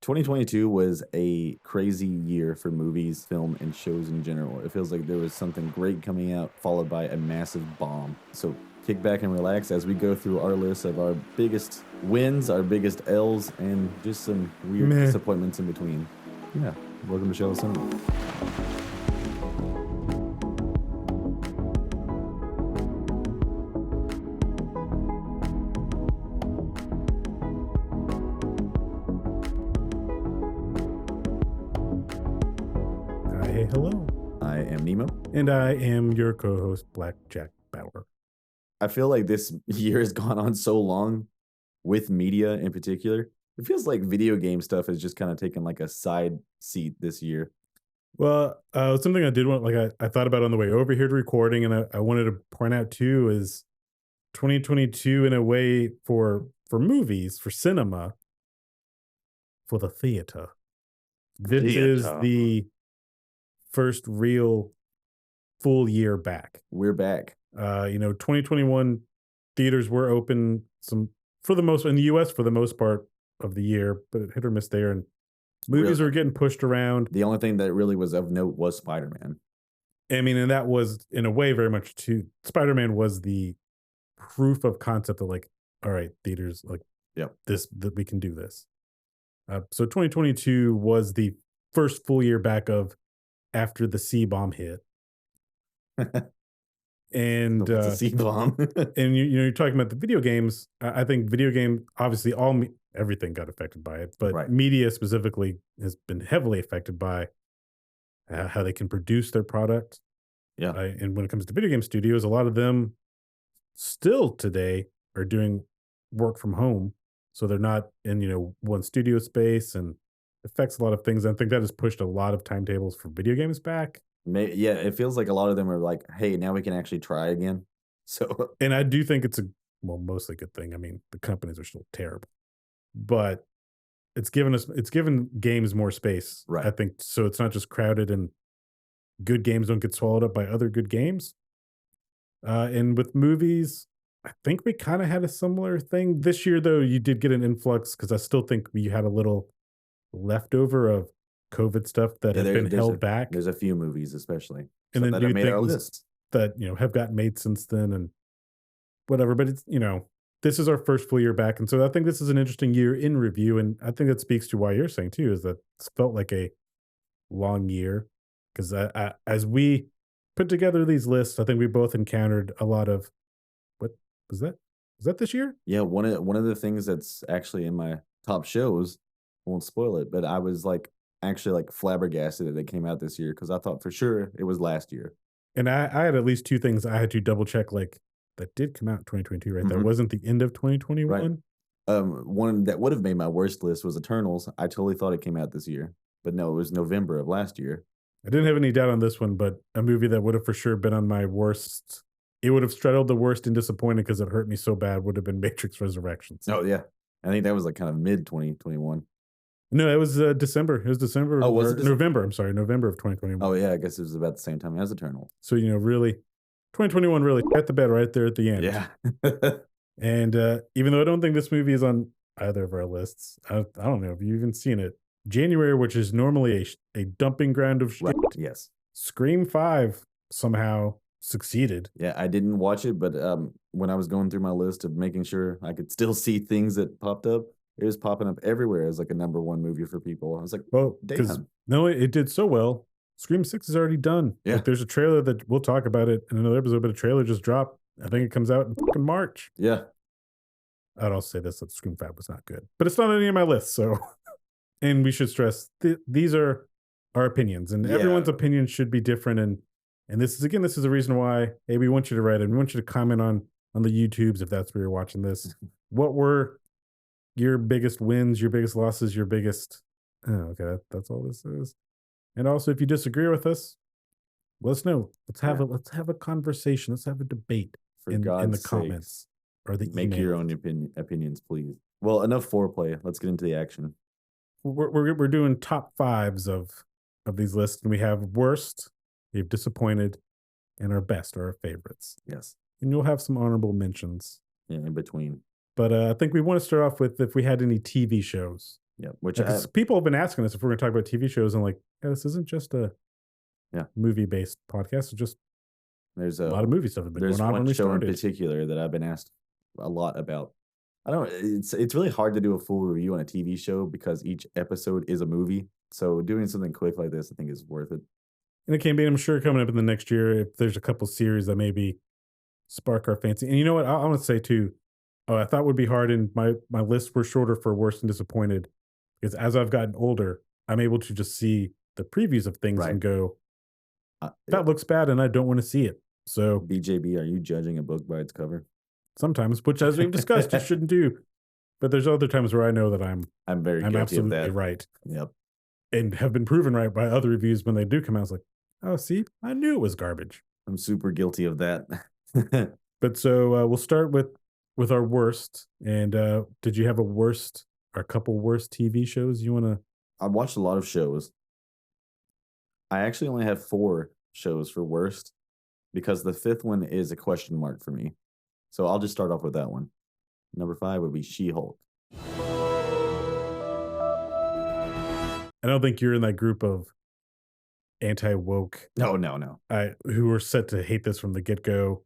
2022 was a crazy year for movies, film, and shows in general. It feels like there was something great coming out, followed by a massive bomb. So kick back and relax as we go through our list of our biggest wins, our biggest L's, and just some weird Meh. disappointments in between. Yeah, welcome to Show Cinema. Hi, hello. I am Nemo. And I am your co-host, Blackjack Bauer. I feel like this year has gone on so long with media in particular. It feels like video game stuff has just kind of taken like a side seat this year. Well, something I did want, I thought about on the way over here to recording, and I wanted to point out too is 2022 in a way for movies, for cinema, for the theater. This is Theater. the first real full year back. We're back. 2021 theaters were open some for the most in the US for the most part of the year, but it hit or miss there. And movies Really, were getting pushed around. the only thing that really was of note was Spider-Man. I mean, and that was in a way very much too. Spider-Man was the proof of concept of like, all right, theaters like Yeah. this that we can do this. So 2022 was the first full year back of after the C bomb hit, and It's a C-bomb. and you're talking about the video games. I think video game obviously everything got affected by it, but Right. media specifically has been heavily affected by how they can produce their product. Yeah. And when it comes to video game studios, a lot of them still today are doing work from home, so they're not in one studio space, and affects a lot of things. I think that has pushed a lot of timetables for video games back. Yeah, it feels like a lot of them are like, "Hey, now we can actually try again." So, And I do think it's a mostly good thing. I mean, the companies are still terrible, but it's given games more space. Right. I think so. It's not just crowded and good games don't get swallowed up by other good games. And with movies, I think we kind of had a similar thing this year. Though you did get an influx because I still think we had a little leftover of COVID stuff that yeah, had been held back, there's a few movies especially and so then that have new made our things list. that have gotten made since then and whatever. But it's this is our first full year back, and so I think this is an interesting year in review, and I think that speaks to why you're saying too is that it's felt like a long year because as we put together these lists, I think we both encountered a lot of what was that? Was that this year? Yeah, one of the things that's actually in my top shows, I won't spoil it, but I was, like, actually, like, flabbergasted that it came out this year because I thought for sure it was last year. And I had at least two things I had to double check, like that did come out in 2022, right? That Mhm. wasn't the end of Right. 2021. One that would have made my worst list was Eternals. I totally thought it came out this year, but no, it was November of last year. I didn't have any doubt on this one, but a movie that would have for sure been on my worst. It would have straddled the worst and disappointed because it hurt me so bad. Would have been Matrix Resurrections. Oh, yeah. I think that was, like, kind of mid-2021. No, it was December. It was December Oh, was or it December? November. I'm sorry, November of 2021. Oh, yeah, I guess it was about the same time as Eternal. So really, 2021 really at the bed right there at the end. Yeah. And even though I don't think this movie is on either of our lists, I don't know if you've even seen it. January, which is normally a dumping ground of shit, Right, yes. Scream 5 somehow succeeded. Yeah, I didn't watch it, but, when I was going through my list of making sure I could still see things that popped up, it was popping up everywhere as, like, a number 1 movie for people. I was like, Well, because "Damn." no, it did so well. Scream 6 is already done. Yeah. Like, there's a trailer that we'll talk about it in another episode, but a trailer just dropped. I think it comes out in fucking March. Yeah. I'd also say this that Scream 5 was not good, but it's not on any of my lists. So, and we should stress these are our opinions, and Yeah. everyone's opinion should be different. And this is a reason why, hey, we want you to write it. We want you to comment on the YouTubes if that's where you're watching this. What were your biggest wins, your biggest losses, your biggest? Oh, okay, that's all this is. And also, if you disagree with us, let us know. Yeah. Let's have a conversation. Let's have a debate For in the God's sakes, comments or the make your emails. own opinions, please. Well, enough foreplay. Let's get into the action. We're doing top fives of these lists, and we have worst, we have disappointed, and our best are our favorites. Yes. And you'll have some honorable mentions. Yeah, in between. But I think we want to start off with if we had any TV shows Yeah, which I Because people have been asking us if we're going to talk about TV shows, and like, yeah, this isn't just a yeah, movie based podcast. It's just there's a lot of movie stuff has been going there's on one when we show in started. particular that I've been asked a lot about. I don't it's really hard to do a full review on a TV show because each episode is a movie. So doing something quick like this, I think is worth it. And it can be, I'm sure, coming up in the next year if there's a couple series that maybe spark our fancy. And you know what? I want to say too, I thought would be hard, and my lists were shorter for worst and disappointed because as I've gotten older, I'm able to just see the previews of things Right. and go, Yeah. that looks bad, and I don't want to see it. So BJB, are you judging a book by its cover? sometimes, which as we've discussed, you shouldn't do. But there's other times where I know that I'm very I'm guilty of absolutely that. right Yep. and have been proven right by other reviews when they do come out. It's like, oh, see, I knew it was garbage. I'm super guilty of that. But so we'll start with our worst. And did you have a worst or a couple worst TV shows you want to? I watched a lot of shows. I actually only have 4 shows for worst because the 5th one is a question mark for me. So I'll just start off with that one. Number 5 would be She-Hulk. I don't think you're in that group of anti woke No, no, no. who are set to hate this from the get go.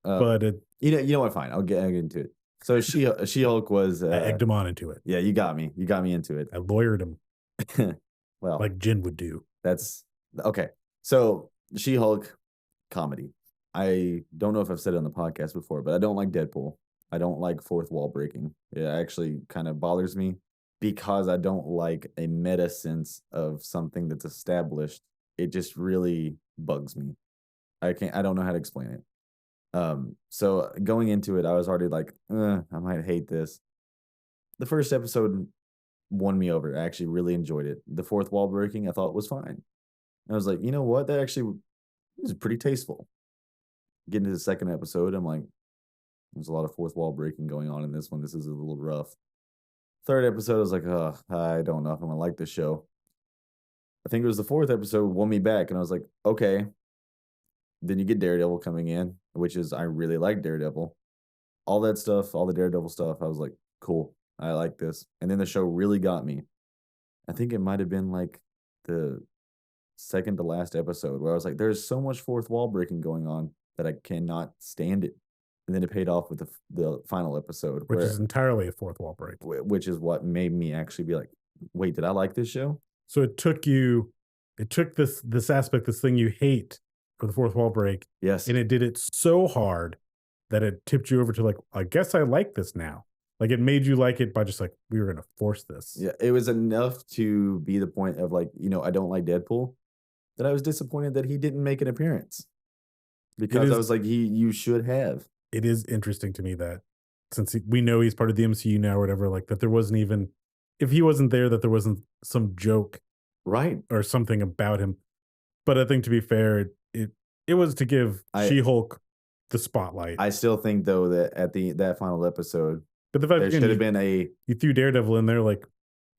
Uh, But you know what? Fine, I'll get into it. So She-Hulk was I egged him on into it. yeah, you got me. You got me into it. I lawyered him Well, like Jin would do. that's okay. So She-Hulk comedy. I don't know if I've said it on the podcast before, but I don't like Deadpool. I don't like fourth wall breaking. It actually kind of bothers me because I don't like a meta sense of something that's established. It just really bugs me. I don't know how to explain it. So going into it, I was already like, I might hate this. The first episode won me over. I actually really enjoyed it. The fourth wall breaking, I thought was fine. I was like, you know what? That actually is pretty tasteful. Getting to the second episode, I'm like, there's a lot of fourth wall breaking going on in this one. This is a little rough. Third episode, I was like, oh, I don't know if I'm gonna like this show. I think it was the fourth episode won me back, and I was like, okay. Then you get Daredevil coming in, which is I really like Daredevil. All that stuff, all the Daredevil stuff, I was like, cool. I like this. And then the show really got me. I think it might have been like the second to last episode where I was like, there's so much fourth wall breaking going on that I cannot stand it. And then it paid off with the final episode, Which is entirely a fourth wall break. which is what made me actually be like, wait, did I like this show? So it took this aspect, this thing you hate for the fourth wall break, Yes. and it did it so hard that it tipped you over to like, I guess I like this now. Like it made you like it by just like, we were gonna force this. Yeah, it was enough to be the point of like, I don't like Deadpool, that I was disappointed that he didn't make an appearance. Because I was like, you should have. It is interesting to me that since we know he's part of the MCU now or whatever, like that there wasn't even, if he wasn't there, that there wasn't some joke Right. or something about him. But I think to be fair, it was to give She-Hulk the spotlight. I still think though that at that final episode, But the fact there should have been you threw Daredevil in there, like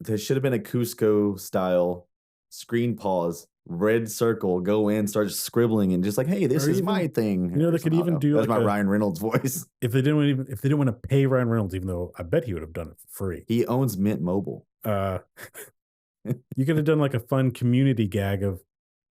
there should have been a Cusco style screen pause, red circle, go in, start scribbling, and just like, hey, this is my thing. they could even do that's like my Ryan Reynolds voice. if they didn't want to pay Ryan Reynolds, even though I bet he would have done it for free. He owns Mint Mobile. You could have done like a fun community gag of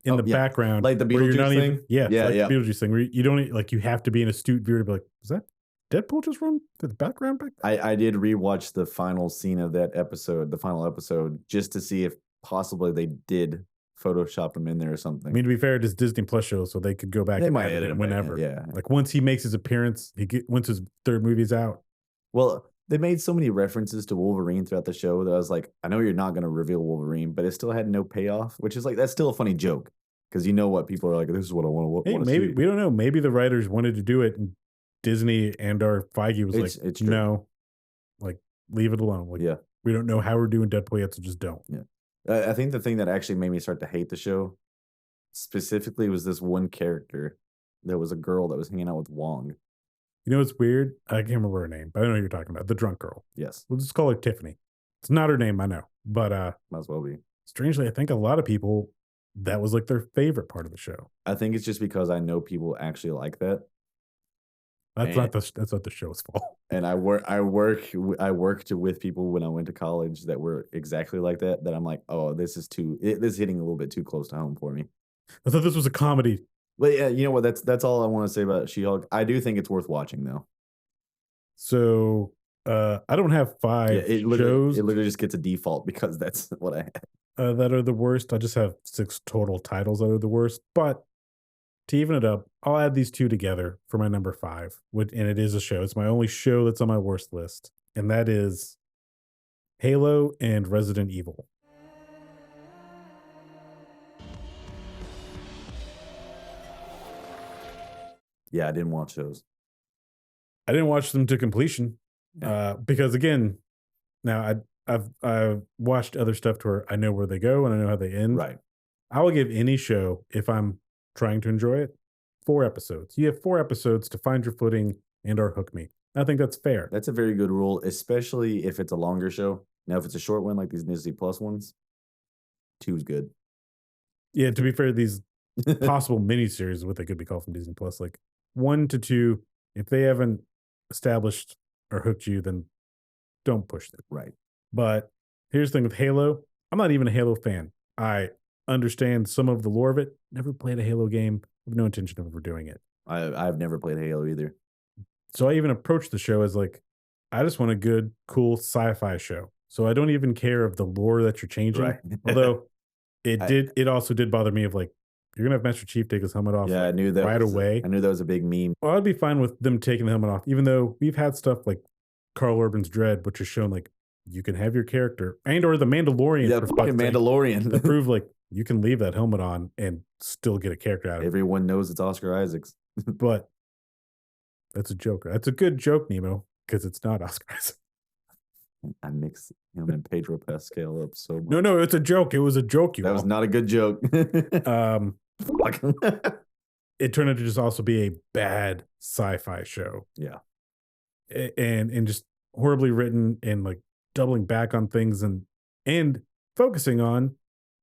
in the background, like the Beetlejuice thing. Yeah, yeah. The Beetlejuice thing where you don't like you have to be an astute viewer to be like, is that Deadpool just run through the background back there? I did rewatch the final scene of that episode, the final episode, just to see if possibly they did Photoshop him in there or something. I mean, to be fair, it is Disney Plus show, so they could go back. They and might edit him whenever. Yeah, like once he makes his appearance, once his third movie's out. Well, they made so many references to Wolverine throughout the show that I was like, I know you're not going to reveal Wolverine, but it still had no payoff, which is like that's still a funny joke because you know what people are like. This is what I want to. Hey, maybe we don't know. Maybe the writers wanted to do it, and Disney and our Feige was like, no, like leave it alone. Like, yeah, we don't know how we're doing Deadpool yet, so just don't. Yeah, I think the thing that actually made me start to hate the show specifically was this one character. There was a girl that was hanging out with Wong. You know what's weird? I can't remember her name, but I know who you're talking about. The drunk girl. Yes. We'll just call her Tiffany. It's not her name, I know. But might as well be. Strangely, I think a lot of people, that was like their favorite part of the show. I think it's just because I know people actually like that. and that's not the show's fault. and I worked with people when I went to college that were exactly like that, that I'm like, "Oh, this is hitting a little bit too close to home for me." I thought this was a comedy. But yeah, you know what? That's all I wanna say about She-Hulk. I do think it's worth watching, though. So, I don't have Yeah, 5 it shows, literally just gets a default because that's what I had. that are the worst. I just have 6 total titles that are the worst, but to even it up, I'll add these 2 together for my number 5, and it is a show. It's my only show that's on my worst list, and that is Halo and Resident Evil. Yeah, I didn't watch those. I didn't watch them to completion, Yeah, because again, now I've watched other stuff to where I know where they go and I know how they end. right. I will give any show, if I'm trying to enjoy it, 4 episodes. You have 4 episodes to find your footing and/or hook me. I think that's fair. That's a very good rule, especially if it's a longer show. Now, if it's a short one like these Disney Plus ones, 2 is good. Yeah, to be fair, these possible miniseries, what they could be called from Disney Plus, like 1 to 2, if they haven't established or hooked you, then don't push them. Right. But here's the thing with Halo, I'm not even a Halo fan. I understand some of the lore of it. Never played a Halo game. Have no intention of ever doing it. I've never played Halo either. So I even approached the show as like, I just want a good, cool sci-fi show. So I don't even care of the lore that you're changing. Right. Although I it also did bother me of like, you're gonna have Master Chief take his helmet off yeah, like right away. I knew that was a big meme. Well, I'd be fine with them taking the helmet off, even though we've had stuff like Carl Urban's Dread, which has shown like you can have your character and or the Mandalorian Yeah, for fucking fuck's sake, that Mandalorian. prove like you can leave that helmet on and still get a character out of it. Everyone knows it's Oscar Isaacs. But that's a joke. That's a good joke, Nemo, because it's not Oscar Isaac. I mix him and Pedro Pascal up so No, much. no, it's a joke. It was a joke, you That was all. not a good joke. Um, Fuck. it turned out to just also be a bad sci-fi show. Yeah. And just horribly written and like doubling back on things and focusing on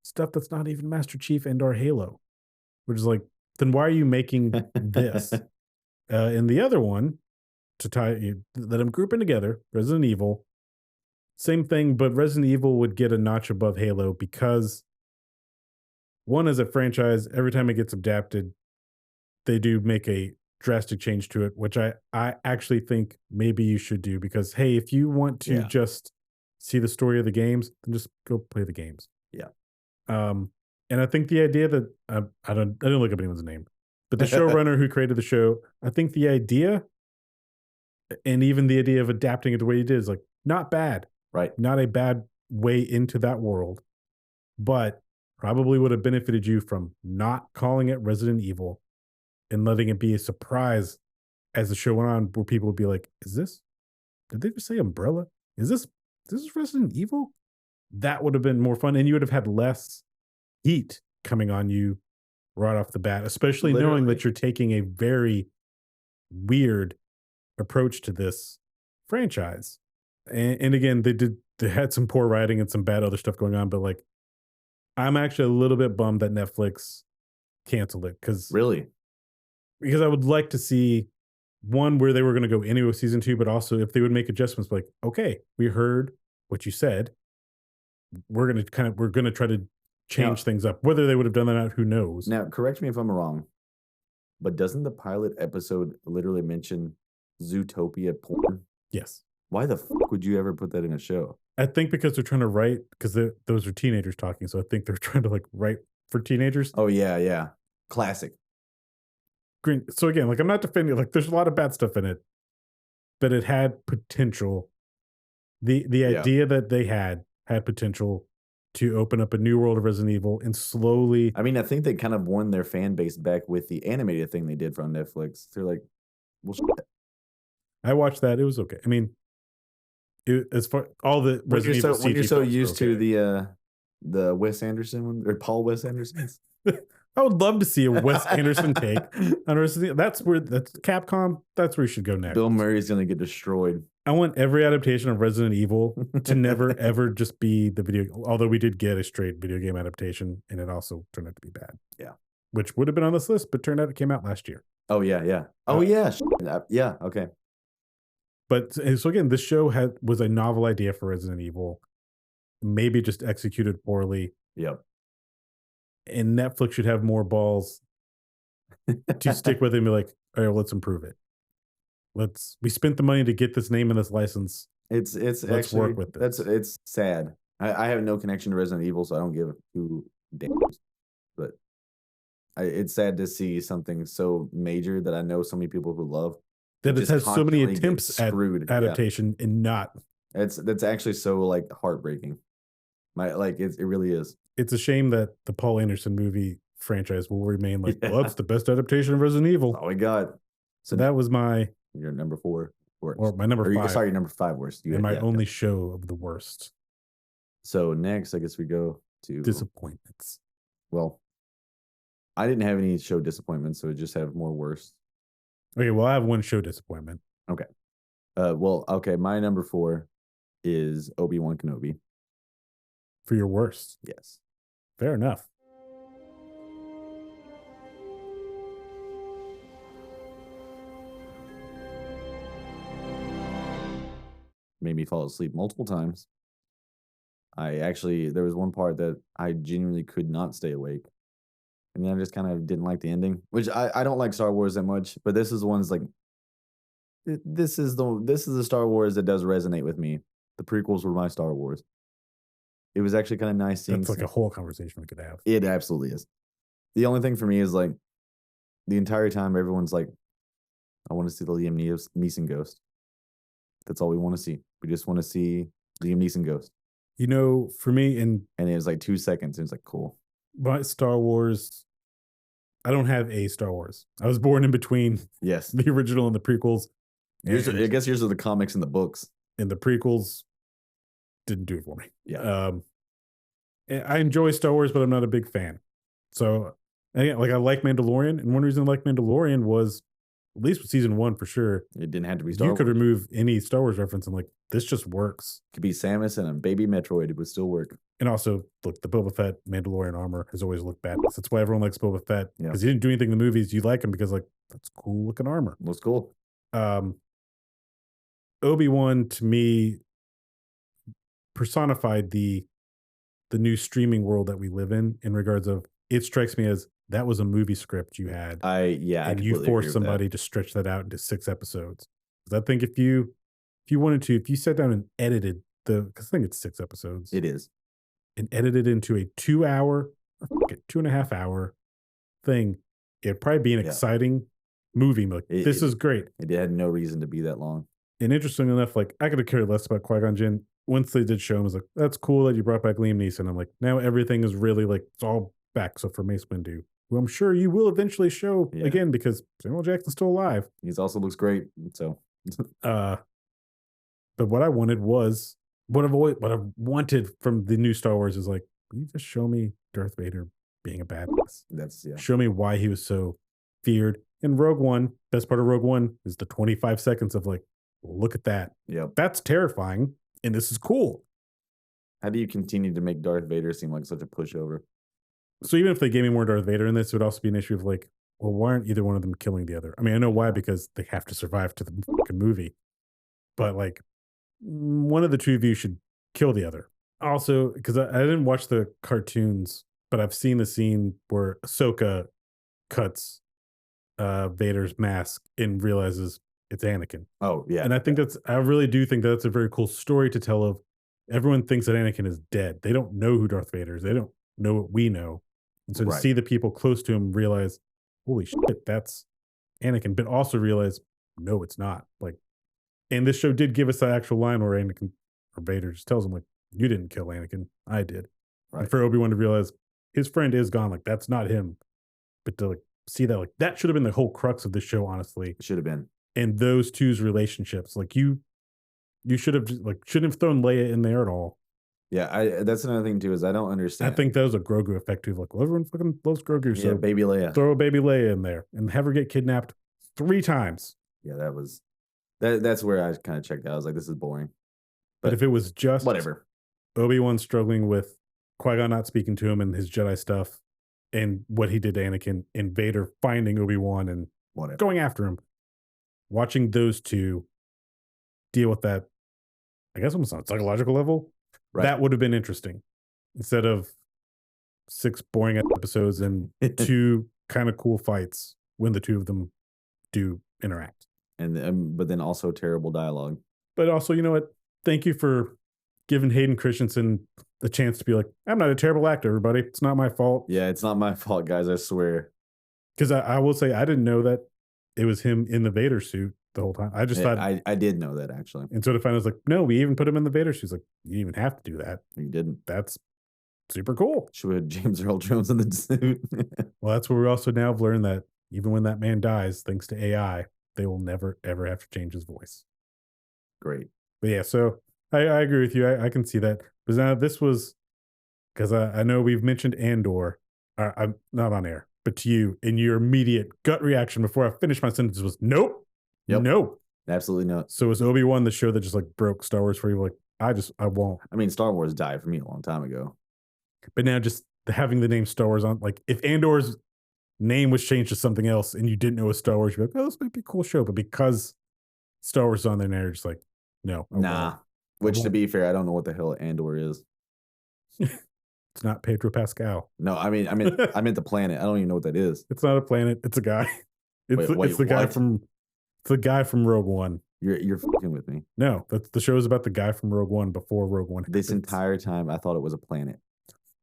stuff that's not even Master Chief and or Halo, which is like, then why are you making this? And the other one to that I'm grouping together, Resident Evil, same thing, but Resident Evil would get a notch above Halo because one as a franchise, every time it gets adapted, they do make a drastic change to it, which I actually think maybe you should do because hey, if you want to Yeah. just see the story of the games, then just go play the games. Yeah. And I think the idea that I didn't look up anyone's name, but the showrunner who created the show, I think the idea and even the idea of adapting it the way he did is like not bad, Right. not a bad way into that world, but probably would have benefited you from not calling it Resident Evil and letting it be a surprise as the show went on, where people would be like, "Is this? Did they just say Umbrella? This is Resident Evil?" That would have been more fun, and you would have had less heat coming on you right off the bat, especially knowing Literally. that you're taking a very weird approach to this franchise. And again, they had some poor writing and some bad other stuff going on, but like, I'm actually a little bit bummed that Netflix canceled it Really? because I would like to see one where they were going to go anyway with season 2, but also if they would make adjustments, like, okay, we heard what you said. We're going to try to change Now things up. Whether they would have done that, or not, who knows? now correct me if I'm wrong, but doesn't the pilot episode literally mention Zootopia porn? Yes. Why the fuck would you ever put that in a show? I think because they're trying to write, because those are teenagers talking. So I think they're trying to like write for teenagers. Oh, yeah, yeah. Classic. Green. So again, like I'm not defending, like there's a lot of bad stuff in it, but it had potential. The Yeah. idea that they had potential to open up a new world of Resident Evil and slowly. I mean, I think they kind of won their fan base back with the animated thing they did from Netflix. They're like, well, shit. I watched that. It was okay. I mean, as far all the Resident Evil When you're CG so films were used to okay. the Wes Anderson one or Paul Wes Anderson's. I would love to see a Wes Anderson take on Resident Evil. That's Capcom. That's where you should go next. Bill Murray's gonna get destroyed. I want every adaptation of Resident Evil to never ever just be the video. Although we did get a straight video game adaptation, and it also turned out to be bad. Yeah. which would have been on this list, but turned out it came out last year. Oh, yeah, yeah. Oh, Uh, yeah, yeah, okay. but so again, this show was a novel idea for Resident Evil, maybe just executed poorly, Yep. and Netflix should have more balls to stick with it and be like, all right, well, let's improve it. We spent the money to get this name and this license. It's Let's actually work with that's this. it's sad. I have no connection to Resident Evil, so I don't give two damns, but it's sad to see something so major that I know so many people who love to That it just has so many constantly get attempts at screwed. Yeah. adaptation and not. That's actually so, like, heartbreaking. It really is. It's a shame that the Paul Anderson movie franchise will remain like, well, Yeah. it's the best adaptation of Resident Evil. Oh my god. So that was Your number 4 or worst. my number Or you 5 sorry, your number 5 worst. and my Yeah, only yeah. show of the worst So next, I guess we go to disappointments. well, I didn't have any show disappointments, so I just have more worst. Okay, well, I have one show disappointment. Okay. Well, okay, my number 4 is Obi-Wan Kenobi. For your worst. Yes. Fair enough. Made me fall asleep multiple times. There was one part that I genuinely could not stay awake. And then I just kind of didn't like the ending, which I don't like Star Wars that much, but this is one's like this is the Star Wars that does resonate with me. The prequels were my Star Wars. It was actually kind of nice seeing That's like some, a whole conversation we could have. it absolutely is. The only thing for me is like the entire time everyone's like, I want to see the Liam Neeson ghost. That's all we want to see. We just want to see Liam Neeson ghost. You know, for me, in And it was like 2 seconds. It was like, cool. my Star Wars, I don't have a Star Wars. I was born in between Yes. the original and the prequels. I guess yours are the comics and the books. And the prequels didn't do it for me. Yeah. I enjoy Star Wars, but I'm not a big fan. So, again, like I like Mandalorian, and one reason I like Mandalorian was, at least with season 1 for sure, It didn't have to be Star you Wars. could remove any Star Wars reference and like this just works. It could be Samus and a baby Metroid. It would still work. And also, look, the Boba Fett Mandalorian armor has always looked badass. That's why everyone likes Boba Fett Yeah. because he didn't do anything in the movies. You like him because like that's cool looking armor. It was cool. Obi-Wan to me personified the new streaming world that we live in regards of it strikes me as that was a movie script you had I and you completely agree forced with somebody to stretch that out into 6 episodes. 'Cause I think if you wanted to, if you sat down and edited because I think it's 6 episodes that. It is. and edited into a 2-hour or 2.5-hour thing, it'd probably be an Yeah. exciting movie. Like, this is great. It had no reason to be that long. And interestingly enough, like I could have cared less about Qui-Gon Jinn. Once they did show him, I was like, that's cool that you brought back Liam Neeson. I'm like, now everything is really like it's all back. So for Mace Windu, who I'm sure you will eventually show Yeah. again because Samuel Jackson's still alive. He also looks great. So But what I wanted was what I've wanted from the new Star Wars is like, will you just show me Darth Vader being a badass? that's Show me why he was so feared. And Rogue One, best part of Rogue One is the 25 seconds of like, look at that. Yep. That's terrifying. And this is cool. How do you continue to make Darth Vader seem like such a pushover? So even if they gave me more Darth Vader in this, it would also be an issue of like, well, why aren't either one of them killing the other? I mean, I know why, because they have to survive to the fucking movie. But like, one of the two of you should kill the other. Also, because I didn't watch the cartoons, but I've seen the scene where Ahsoka cuts Vader's mask and realizes it's Anakin. Oh, yeah. And I think I really do think that's a very cool story to tell of everyone thinks that Anakin is dead. They don't know who Darth Vader is. They don't know what we know. And so to Right. see the people close to him realize, holy shit, that's Anakin, but also realize, no, it's not. Like, and this show did give us that actual line where Anakin or Vader just tells him, like, you didn't kill Anakin. I did. Right. And for Obi-Wan to realize his friend is gone, like, that's not him. But to like see that, like, that should have been the whole crux of the show, honestly. It should have been. And those two's relationships, like you should have shouldn't have thrown Leia in there at all. Yeah, that's another thing too, is I don't understand. I think that was a Grogu effect too. Like, well, everyone fucking loves Grogu, Yeah, so baby Leia. throw a baby Leia in there and have her get kidnapped 3 times. Yeah, that's where I kind of checked out. I was like, this is boring. But if it was just Whatever. Obi-Wan struggling with Qui-Gon not speaking to him and his Jedi stuff, and what he did to Anakin and Vader finding Obi-Wan and Whatever. going after him. Watching those two deal with that, I guess almost on a psychological level, Right. that would have been interesting. Instead of 6 boring episodes and 2 kind of cool fights when the two of them do interact. And but then also terrible dialogue. But also, you know what? Thank you for giving Hayden Christensen the chance to be like, I'm not a terrible actor, everybody. It's not my fault. Yeah, it's not my fault, guys. I swear. Because I will say, I didn't know that it was him in the Vader suit the whole time. I just thought, I did know that actually. and so to find out, I was like, no, we even put him in the Vader suit. He's like, you didn't even have to do that. You didn't. That's super cool. Should we have James Earl Jones in the suit? Well, that's where we also now have learned that even when that man dies, thanks to AI, they will never, ever have to change his voice. Great. But yeah, so I agree with you. I can see that. But now this was, because I know we've mentioned Andor. I'm not on air, but to you, and your immediate gut reaction before I finished my sentence was, nope, Yep. no. Absolutely not. So was Obi-Wan the show that just like broke Star Wars for you? Like, I won't. I mean, Star Wars died for me a long time ago. But now just having the name Star Wars on, like if Andor's name was changed to something else and you didn't know it was Star Wars, you'd be like, oh, this might be a cool show. But because Star Wars is on there, now you're just like, no. I Nah. won't. Which, to be fair, I don't know what the hell Andor is. It's not Pedro Pascal. No, I meant the planet. I don't even know what that is. It's not a planet. It's a guy. It's, Wait, it's the guy what? from it's the guy from Rogue One. You're fucking with me. No, that's the show is about the guy from Rogue One before Rogue One. This happens. entire time, I thought it was a planet.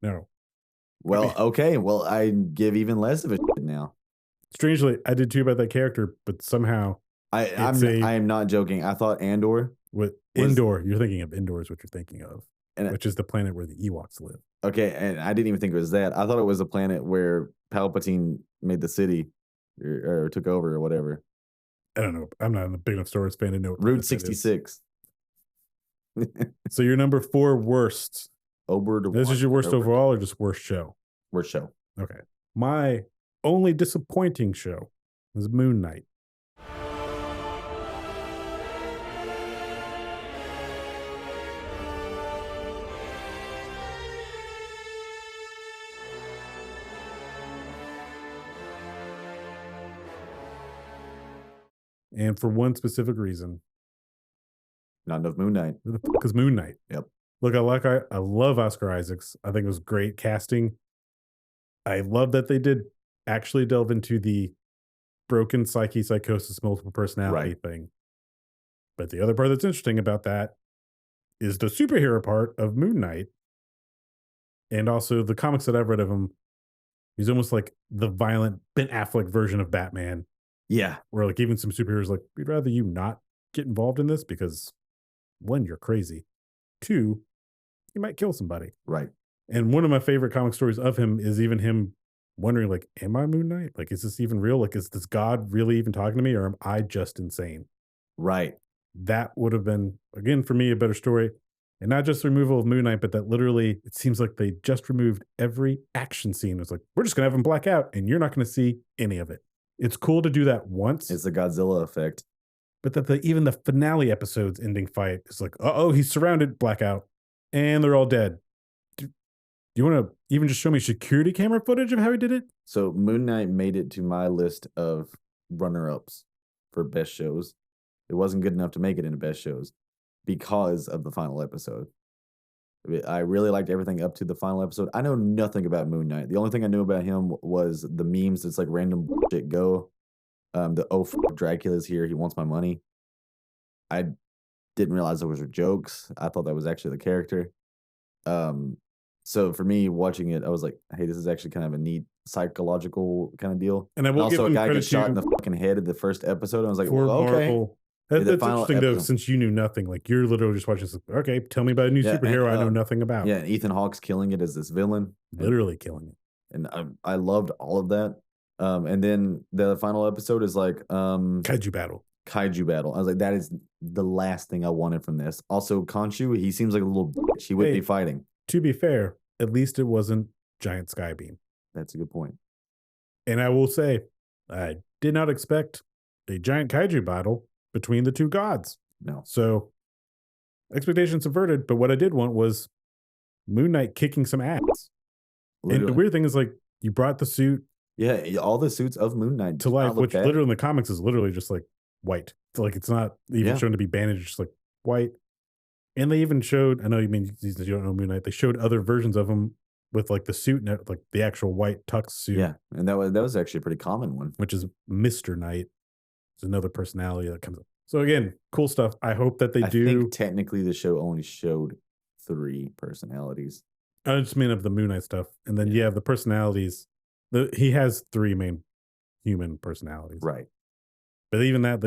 No. Well, okay. Well, I give even less of a shit now. Strangely, I did too about that character, but somehow I am not joking. I thought Andor. with Was- Endor, you're thinking of Endor is what you're thinking of, And- which is the planet where the Ewoks live. Okay, and I didn't even think it was that. I thought it was a planet where Palpatine made the city or took over or whatever. I don't know. I'm not a big enough Star Wars fan to know. What Route planet that is. 66. So your number 4 worst. Ober. This is your worst overall or just worst show? Worst show. Okay. My only disappointing show was Moon Knight. And for one specific reason, Not enough Moon Knight. who the fuck is Moon Knight? Yep. Look, I love Oscar Isaacs. I think it was great casting. I love that they did actually delve into the broken psyche, psychosis, multiple personality thing. But the other part that's interesting about that is the superhero part of Moon Knight. And also the comics that I've read of him, he's almost like the violent Ben Affleck version of Batman. Yeah. Where like even some superheroes like, we'd rather you not get involved in this because 1, you're crazy. 2, you might kill somebody. Right. And one of my favorite comic stories of him is even him wondering, like, am I Moon Knight? Like, is this even real? Like, is this God really even talking to me, or am I just insane? Right. That would have been, again, for me, a better story. And not just the removal of Moon Knight, but that literally it seems like they just removed every action scene. It's like, we're just gonna have him black out and you're not gonna see any of it. It's cool to do that once. It's the Godzilla effect. But that even the finale episode's ending fight is like, oh, he's surrounded, blackout, and they're all dead. Do you want to even just show me security camera footage of how he did it? So Moon Knight made it to my list of runner-ups for best shows. It wasn't good enough to make it into best shows because of the final episode. I really liked everything up to the final episode. I know nothing about Moon Knight. The only thing I knew about him was the memes. It's like random bullshit go. Dracula's here. He wants my money. I didn't realize those were jokes. I thought that was actually the character. So for me, watching it, I was like, hey, this is actually kind of a neat psychological kind of deal. And I will give also, a them guy credit gets shot in to the fucking head in the first episode. I was like, for well, okay. Marvel. Yeah, the That's final interesting though, episode. since you knew nothing. Like you're literally just watching this. Like, okay, tell me about a new Yeah, superhero and, I know nothing about. Yeah, and Ethan Hawke's killing it as this villain. Literally killing it. And I loved all of that. And then the final episode is like Kaiju battle. Kaiju battle. I was like, that is the last thing I wanted from this. Also, Khonshu, he seems like a little bitch. He would Hey. be fighting. To be fair, at least it wasn't giant skybeam. That's a good point. And I will say, I did not expect a giant kaiju battle between the two gods. No. So expectations averted. But what I did want was Moon Knight kicking some ass. And the Literally. weird thing is, like, You brought the suit Yeah, all the suits of Moon Knight to do not life, look which bad. literally in the comics is literally just like white. So, like it's not even Yeah, shown to be bandaged, just like white. And they even showed, I know you mean you don't know Moon Knight, they showed other versions of him with like the suit and like the actual white tux suit, yeah, and that was actually a pretty common one. which is Mr. Knight. It's another personality that comes up. So again, cool stuff. I hope that they I think do. technically the show only showed 3 personalities. I just mean of the Moon Knight stuff. And then Yeah, you have the personalities. He has three main human personalities. right. But even that,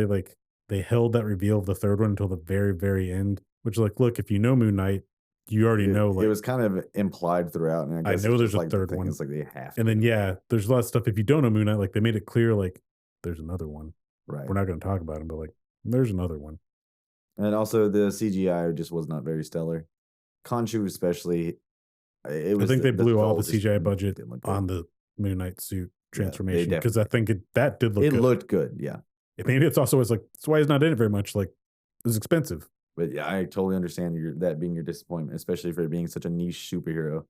they held that reveal of the third one until the very, very end. Which like, look, if you know Moon Knight, you already It know it like was kind of implied throughout, and I I guess know it's there's just a like the third thing one. is like they have And then to. yeah, there's a lot of stuff. If you don't know Moon Knight, like they made it clear, like there's another one. Right. We're not going to talk about him, but like there's another one. And also the CGI just was not very stellar. Khonshu especially, it I was think they the blew all skull the just CGI budget didn't look good. on the Moon Knight suit Yeah, they transformation because I definitely think that did look it good. looked good, yeah. Maybe it's also it's like that's why he's not in it very much. Like it was expensive But yeah, I totally understand that being your disappointment, especially for it being such a niche superhero.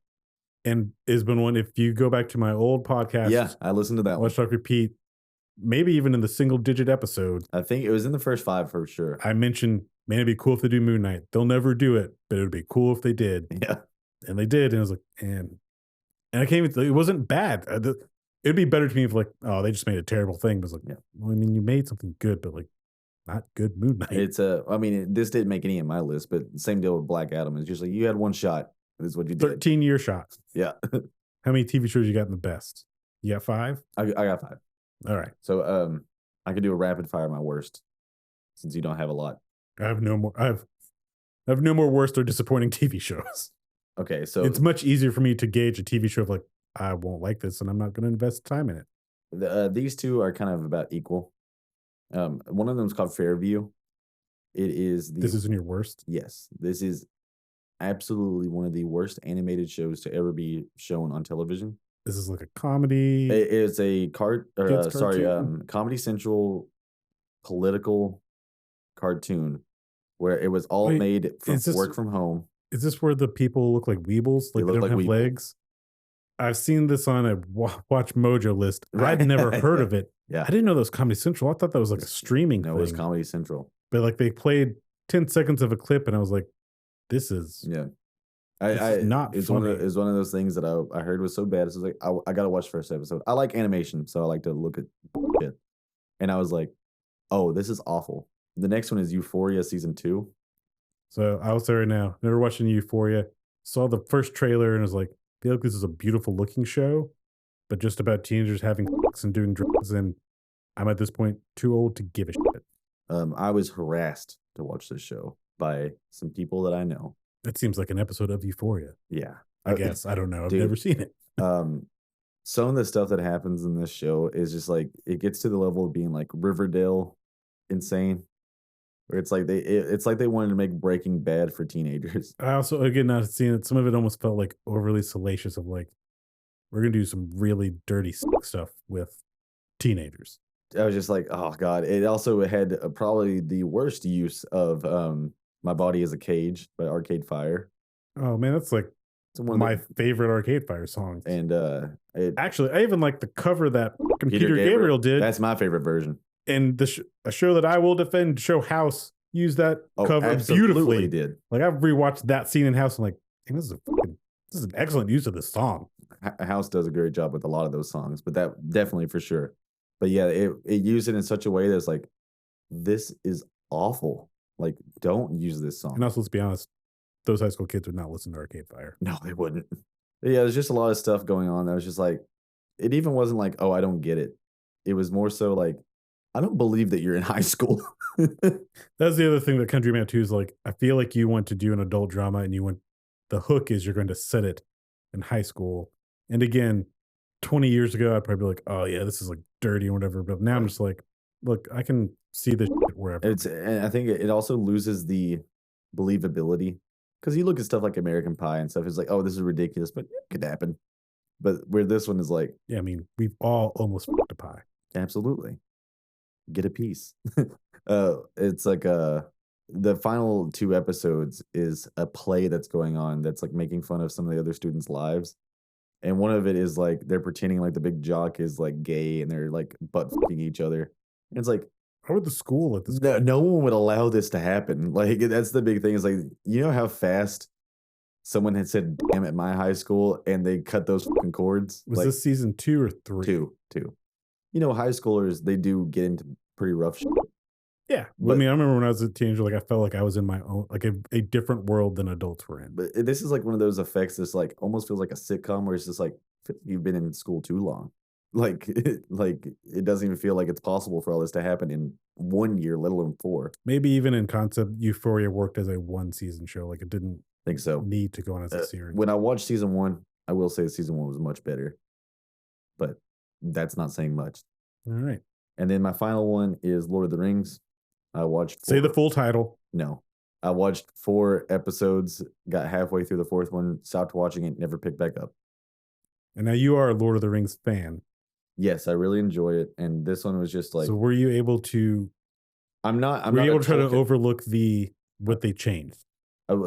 and has been one. If you go back to my old Yeah, podcast, I listened to that one. Watch Talk Repeat, maybe even in the single digit episode, I think it was in the first 5 for sure. I mentioned, man, it'd be cool if they do Moon Knight. They'll never do it, but it would be cool if they did. Yeah. And they did. And I was like, and I can't even, it wasn't bad. It'd be better to me if like, oh, they just made a terrible thing. But it's like, Yeah. well, I mean, you made something good, but like not good Moon Knight. It's I mean, this didn't make any of my list, but same deal with Black Adam. It's just like you had one shot. This is what you did. 13-year shot. Yeah. How many TV shows you got in the best? You got 5? I got 5. All right. So I could do a rapid fire my worst since you don't have a lot. I have no more. I have no more worst or disappointing TV shows. Okay, so It's much easier for me to gauge a TV show of like, I won't like this and I'm not going to invest time in it. these two are kind of about equal. One of them is called Fairview. It is This isn't your worst. yes, this is absolutely one of the worst animated shows to ever be shown on television. This is like a comedy. It's a Kids cartoon? Comedy Central political cartoon where it was all Wait, made from is this work from home. is this where the people look like weebles? Like they look don't like have weebles. legs? I've seen this on a Watch Mojo list. Right. I'd never heard of it. Yeah. I didn't know that was Comedy Central. I thought that was like a streaming No, thing. it was Comedy Central. But like they played 10 seconds of a clip and I was like, this is Yeah. This is not it's funny. it's one of those things that I heard was so bad. It's like I gotta watch the first episode. I like animation, so I like to look at it. And I was like, oh, this is awful. The next one is Euphoria season 2. So I will say right now, never watching Euphoria. Saw the first trailer and was like, I feel like this is a beautiful looking show, but just about teenagers having sex and doing drugs. And I'm at this point too old to give a shit. I was harassed to watch this show by some people that I know. That seems like an episode of Euphoria. Yeah. I guess. I don't know. I've Dude, never seen it. Some of the stuff that happens in this show is just like it gets to the level of being like Riverdale insane. Where it's like it's like they wanted to make Breaking Bad for teenagers. I also, again, not seeing it. Some of it almost felt like overly salacious of like, we're going to do some really dirty stuff with teenagers. I was just like, oh god. It also had probably the worst use of My Body is a Cage by Arcade Fire. Oh man, that's like It's one of my favorite Arcade Fire songs. and Actually, I even like the cover that Peter Gabriel did. That's my favorite version. And a show that I will defend, show House, used that Oh, cover absolutely beautifully. did. Like I've rewatched that scene in House. I'm like, "Damn, this is an excellent use of this song. House does a great job with a lot of those songs, but that definitely for sure. But yeah, it used it in such a way that's like, this is awful. Like, don't use this song. And also, let's be honest, those high school kids would not listen to Arcade Fire. No, they wouldn't. But yeah, there's just a lot of stuff going on that was just like, it even wasn't like, oh, I don't get it. It was more so like, I don't believe that you're in high school. That's the other thing that Country Man 2 is like. I feel like you want to do an adult drama and the hook is you're going to set it in high school. And again, 20 years ago, I'd probably be like, oh yeah, this is like dirty or whatever. But now I'm just like, look, I can see this shit wherever. And I think it also loses the believability because you look at stuff like American Pie and stuff. It's like, oh, this is ridiculous, but it could happen. But where this one is like, Yeah, I mean, we've all almost fucked a pie. absolutely, get a piece. It's like the final 2 episodes is a play that's going on that's like making fun of some of the other students' lives. And one of it is, like, they're pretending like the big jock is, like, gay and they're, like, butt fucking each other. And it's like, How would the school let this no go? no one would allow this to happen. Like, that's the big thing is, like, you know how fast someone had said "damn" at my high school and they cut those fucking cords? Was Like, this season 2 or 3? 2. You know, high schoolers, they do get into pretty rough shit, Yeah. Well, I but mean, I remember when I was a teenager, like, I felt like I was in my own like, a different world than adults were in. this is, like, one of those effects that's, like, almost feels like a sitcom where it's just, like, you've been in school too long. Like, it doesn't even feel like it's possible for all this to happen in 1 year, let alone 4. Maybe even in concept, Euphoria worked as a one-season show, like, it didn't Think so. need to go on as a series. When I watched season 1, I will say season 1 was much better, but that's not saying much. Alright. And then my final one is Lord of the Rings. I watched Say the 4. full title. No. I watched 4 episodes, got halfway through the 4th one, stopped watching it, never picked back up. And now you are a Lord of the Rings fan. Yes, I really enjoy it, and this one was just like So were you able to I'm not were you a able to try to Tolkien overlook the uh, what they changed?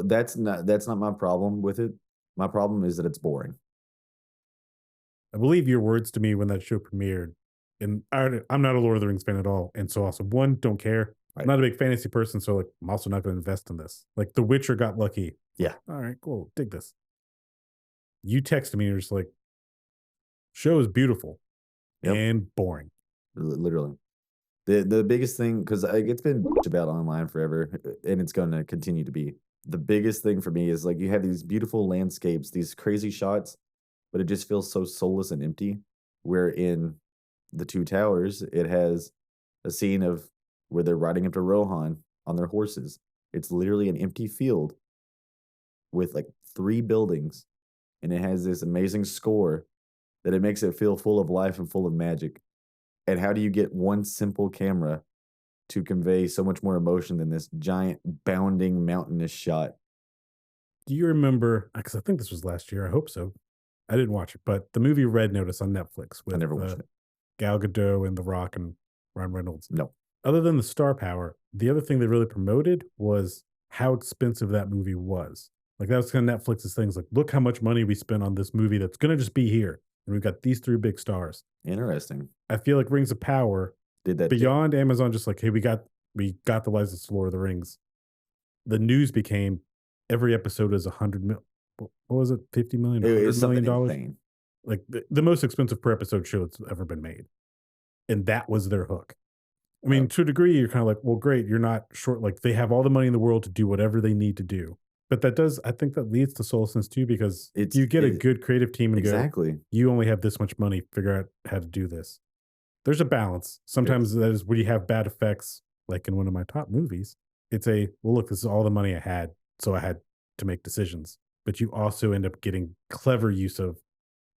that's not my problem with it. My problem is that it's boring. I believe your words to me when that show premiered, and I'm not a Lord of the Rings fan at all, and so also, 1, don't care. I'm Right. not a big fantasy person, so, like, I'm also not gonna invest in this. Like, The Witcher got lucky. Yeah. Alright, cool, dig this. You texted me, and you're just like, "Show is beautiful Yep. and boring." Literally. The biggest thing, because it's been bitched about online forever, and it's gonna continue to be. The biggest thing for me is, like, you have these beautiful landscapes, these crazy shots, but it just feels so soulless and empty, where in The Two Towers, it has a scene of where they're riding up to Rohan on their horses. It's literally an empty field with, like, 3 buildings, and it has this amazing score that it makes it feel full of life and full of magic. And how do you get one simple camera to convey so much more emotion than this giant bounding mountainous shot? Do you remember, because I think this was last year, I hope so. I didn't watch it, but the movie Red Notice on Netflix I with, never watched it. Gal Gadot and The Rock and Ryan Reynolds. No. Other than the star power, the other thing they really promoted was how expensive that movie was. Like, that was kind of Netflix's things, like, "Look how much money we spent on this movie that's gonna just be here, and we've got these 3 big stars." Interesting. I feel like Rings of Power, Did that too. beyond Amazon just like, "Hey, we got the license to Lord of the Rings." The news became every episode is 100 mil what was it? 50,000,000, It is something $100,000,000? insane. Like, the most expensive per episode show that's ever been made, and that was their hook. I Uh, mean, to a degree, you're kinda like, "Well, great, you're not short," like, they have all the money in the world to do whatever they need to do. But that does I think that leads to soullessness too, because it's you get a it good creative team and go, exactly. "You only have this much money, figure out how to do this." There's a balance. There's Sometimes that is when you have bad effects, like in one of my top movies, it's a, "Well, look, this is all the money I had, so I had to make decisions." But you also end up getting clever use of,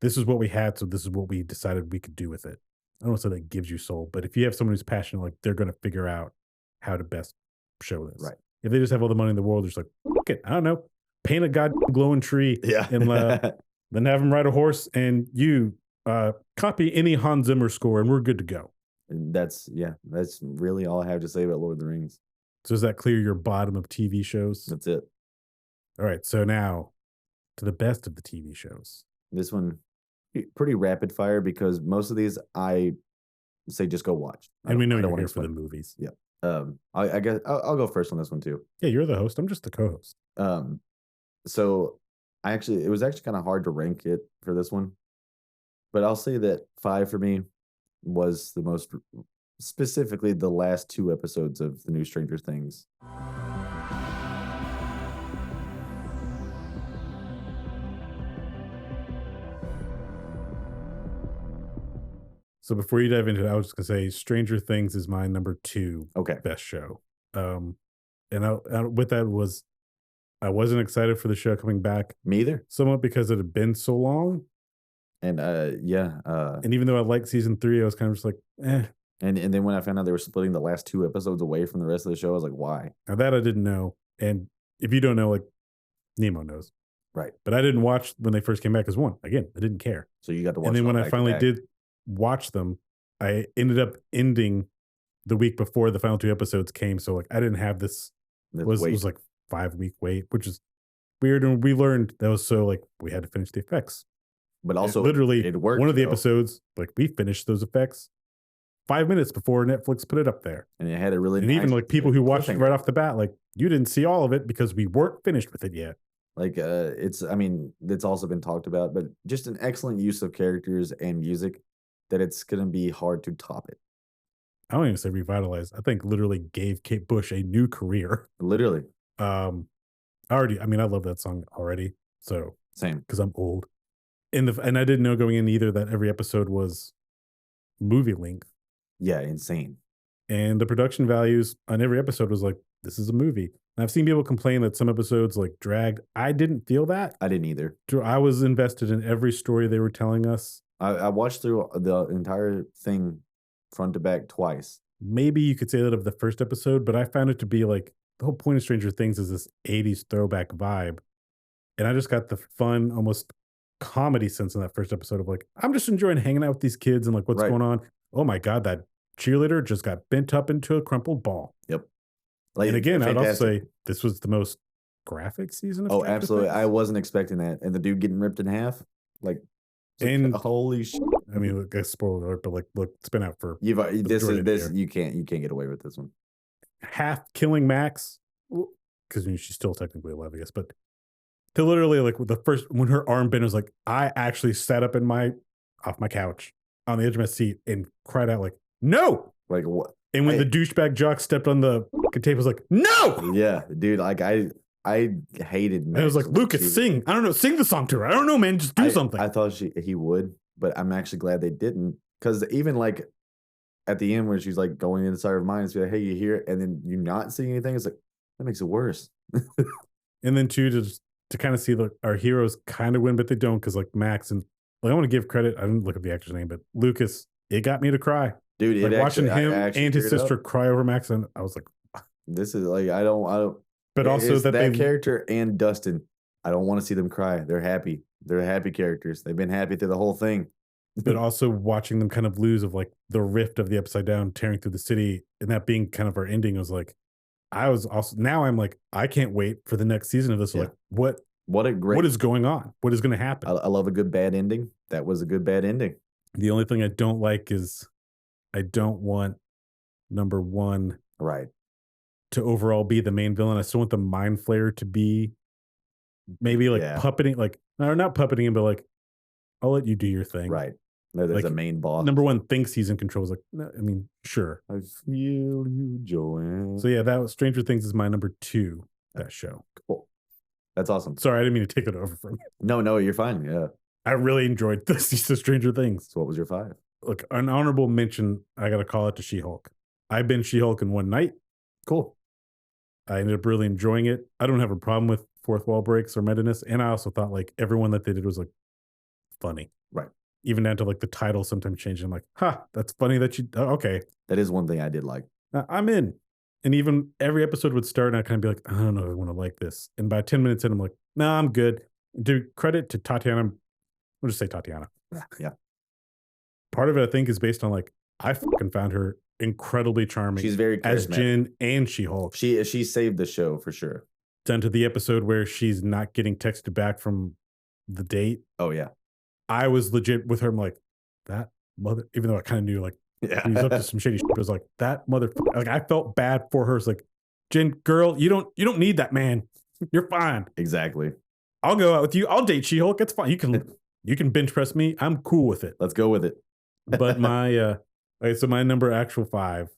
"This is what we had, so this is what we decided we could do with it." I don't wanna say that gives you soul, but if you have someone who's passionate, like, they're gonna figure out how to best show this. right. If they just have all the money in the world, they're just like, "Fuck it, I don't know, paint a goddamn glowing tree Yeah. and, then have them ride a horse and you, copy any Hans Zimmer score, and we're good to go." And that's really all I have to say about Lord of the Rings. So does that clear your bottom of TV shows? That's it. Alright, so now to the best of the TV shows. This one, pretty rapid fire because most of these I say just go watch. And we know I don't you're wanna here for the explain. movies. Yeah. I guess I'll go first on this one too. Yeah, you're the host, I'm just the co-host. Um, so it was actually kind of hard to rank it for this one, but I'll say that 5 for me was the most specifically the last 2 episodes of the new Stranger Things. So before you dive into it, I was just gonna say Stranger Things is my number 2 Okay. best show. Um, and with that was I wasn't excited for the show coming back, Me either. somewhat because it had been so long, And yeah, and even though I liked season 3, I was kind of just like, "Eh." and then when I found out they were splitting the last 2 episodes away from the rest of the show, I was like, why? Now that I didn't know, and if you don't know, like, Nemo knows. Right. But I didn't watch when they first came back as 1. Again, I didn't care. So you got to watch And then it all when I back to finally back. did watch them, I ended up ending the week before the final 2 episodes came, so, like, I didn't have this Let's was it wait. was, like, 5-week wait, which is weird, and we learned that was so, like, we had to finish the effects. but It also literally, it one worked of the though, episodes, like we finished those effects 5 minutes before Netflix put it up there. and it had a really And even nice like people who watched it right cliffhanger. off the bat, like you didn't see all of it because we weren't finished with it yet. Like, it's I mean, it's also been talked about, but just an excellent use of characters and music that it's gonna be hard to top it. I don't even say revitalized. I think literally gave Kate Bush a new career. Literally, Um, I mean, I love that song already. So, same. because I'm old. And I didn't know going in either that every episode was movie length. Yeah, insane. And the production values on every episode was like, this is a movie. And I've seen people complain that some episodes like dragged. I didn't feel that. I didn't either. I was invested in every story they were telling us. I watched through the entire thing front to back twice. Maybe you could say that of the first episode, but I found it to be like the whole point of Stranger Things is this 80s throwback vibe. And I just got the fun, almost comedy sense in that first episode of like, I'm just enjoying hanging out with these kids and like what's Right. going on. Oh my God, that cheerleader just got bent up into a crumpled ball. Yep. Like, And again, I'd also fantastic. say this was the most graphic season of Oh, Stranger absolutely. I Things. wasn't expecting that. And the dude getting ripped in half, like, it's like, And holy shit. I mean, look, a spoiler alert, but like, look, it's been out for You've the this majority is of the this year. you can't get away with this one. Half killing Max, because she's still technically alive, I guess, but to literally like the first when her arm bent, was like, I actually sat up in my off my couch on the edge of my seat and cried out like, no. Like what? And when I- the douchebag jock stepped on the tape, was like, no. Yeah, dude. Like I hated. And it was like, Max when Lucas, she- sing. I don't know, sing the song to her. I don't know, man. Just do something. I thought he would, but I'm actually glad they didn't. Because even like at the end where she's like going inside her mind, it's like, hey, you hear, and then you not seeing anything. It's like that makes it worse. And then too, to kind of see our heroes kind of win, but they don't because like Max and like I want to give credit. I didn't look up the actor's name, but Lucas, it got me to cry. Dude, Like it watching actually, him I actually and his teared up. sister cry over Max, and I was like, This is like I don't. but also It's that they character and Dustin. I don't want to see them cry. They're happy. They're happy characters. They've been happy through the whole thing. but also watching them kind of lose of like the rift of the upside down tearing through the city and that being kind of our ending was like I was also now I'm like I can't wait for the next season of this. Yeah. Like What a great. what is going on? What is going to happen? I love a good bad ending. That was a good bad ending. The only thing I don't like is I don't want number one Right. to overall be the main villain. I still want the mind flayer to be maybe like Yeah. puppeting, like or not puppeting him, but like I'll let you do your thing. Right. No, there's Like, a main boss. Number one thinks he's in control. Is like, no, I mean, sure. I feel you, Joanne. So yeah, that was Stranger Things is my number 2. That show. Cool. That's awesome. Sorry, I didn't mean to take it over from you. No, you're fine. Yeah. I really enjoyed this. These Stranger Things. So what was your 5? Look, an honorable mention. I got to call it to She-Hulk. I binged She-Hulk in one night. Cool. I ended up really enjoying it. I don't have a problem with fourth wall breaks or meta-ness. And I also thought like everyone that they did was like funny. Right. Even down to like the title sometimes changing. I'm like, that's funny that you, okay. That is one thing I did like. I'm in. And even every episode would start and I'd kind of be like, I don't know if I want to like this. And by 10 minutes in, I'm like, no, I'm good. Do credit to Tatiana. We'll just say Tatiana. Yeah. Part of it, I think, is based on like, I fucking found her incredibly charming. She's very as charismatic. Jin and She-Hulk. She saved the show for sure. Down to the episode where she's not getting texted back from the date. Oh yeah. I was legit with her. I'm like, that mother, even though I kind of knew like Yeah. he was up to some shady shit. I was like, that motherfucker. Like I felt bad for her. It's like, Jen, girl, you don't need that man. You're fine. Exactly. I'll go out with you. I'll date She-Hulk. It's fine. You can bench press me. I'm cool with it. Let's go with it. But my okay, so my number actual 5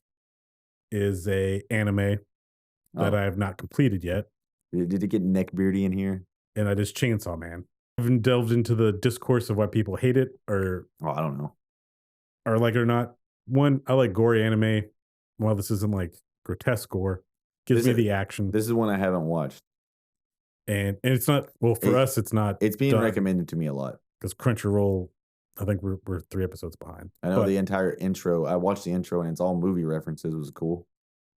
is a anime that I have not completed yet. Did it get neckbeardy in here? And that is Chainsaw Man. I haven't delved into the discourse of why people hate it or Oh, I don't know. like it or not. One, I like gory anime. While this isn't like grotesque gore, gives This me is- the action. This is one I haven't watched. And it's not for us. It's not. It's being done recommended to me a lot. because Crunchyroll. I think we're 3 episodes behind. I know But- the entire intro. I watched the intro and it's all movie references. It was cool.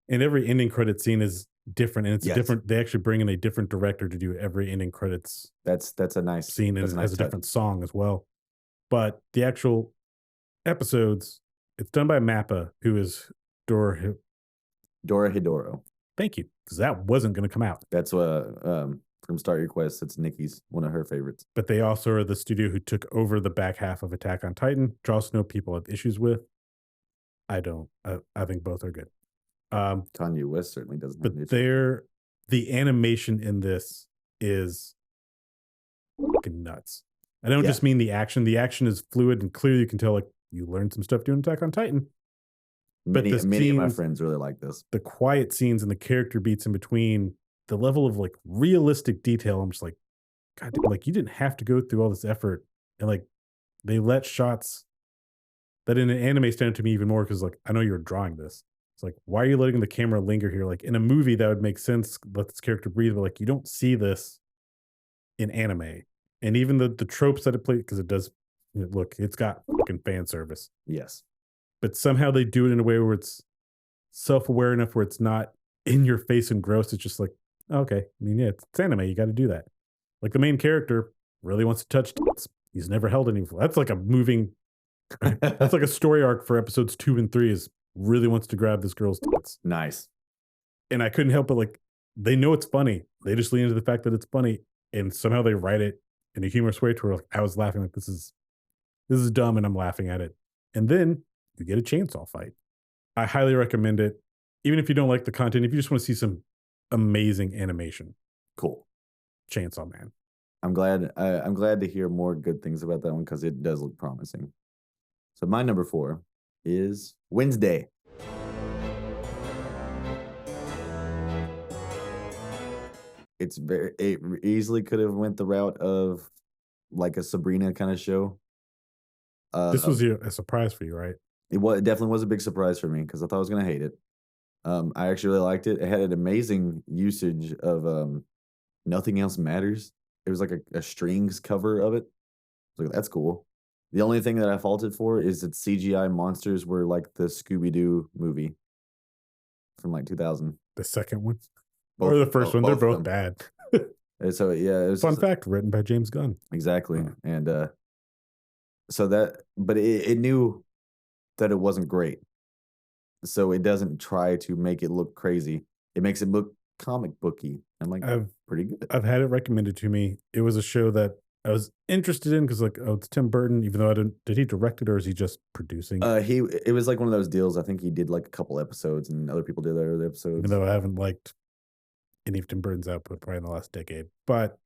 And every ending credit scene is different, and it's Yes. different. They actually bring in a different director to do every ending credits That's a nice scene, and that's it a has nice a touch. different song as well. But the actual episodes, it's done by Mappa, who is Dora Hidoro. Thank you, because that wasn't going to come out. That's what From Start Your Quest. It's Nikki's one of her favorites. but they also are the studio who took over the back half of Attack on Titan, which I also know people have issues with. I don't. I think both are good. Kanye West certainly doesn't have But an issue. the animation in this is fucking nuts. I don't Yeah. just mean the action. The action is fluid and clearly you can tell like you learned some stuff doing Attack on Titan. But Many of my scenes, friends really like this. the quiet scenes and the character beats in between, the level of like realistic detail, I'm just like, God damn, like you didn't have to go through all this effort. And like they let shots that in an anime stand out to me even more because like I know you're drawing this. It's like, why are you letting the camera linger here? Like in a movie that would make sense, let this character breathe, but like you don't see this in anime. And even the tropes that it plays, because it does look, it's got fucking fan service. Yes. But somehow they do it in a way where it's self-aware enough where it's not in your face and gross. It's just like, okay, I mean, yeah, it's anime. You got to do that. Like the main character really wants to touch tits. He's never held any before. That's like a moving. That's like a story arc for episodes 2 and 3. Is really wants to grab this girl's tits, Nice. and I couldn't help but like they know it's funny. They just lean into the fact that it's funny, and somehow they write it in a humorous way to where like, I was laughing like this is dumb, and I'm laughing at it. And then you get a chainsaw fight. I highly recommend it, even if you don't like the content. If you just want to see some amazing animation, Cool. Chainsaw Man. I'm glad to hear more good things about that one because it does look promising. So my number 4 is Wednesday. It easily could have went the route of like a Sabrina kind of show. This was a surprise for you, right? It definitely was a big surprise for me because I thought I was gonna hate it. I actually really liked it. It had an amazing usage of Nothing Else Matters. It was like a strings cover of it. I was like, that's cool. The only thing that I faulted for is that CGI monsters were like the Scooby Doo movie from like 2000. The second one Both, or the first one, they're both of both them. bad. And so yeah, it was Fun just- fact, written by James Gunn. exactly. And so that, but it knew that it wasn't great. So it doesn't try to make it look crazy. It makes it look comic booky. I'm like, pretty good. I've had it recommended to me. It was a show that I was interested in because like, oh, it's Tim Burton, even though I didn't, did he direct it or is he just producing? It was like one of those deals. I think he did like a couple episodes and other people did other episodes. Even though I haven't liked any of Tim Burton's output probably in the last decade. But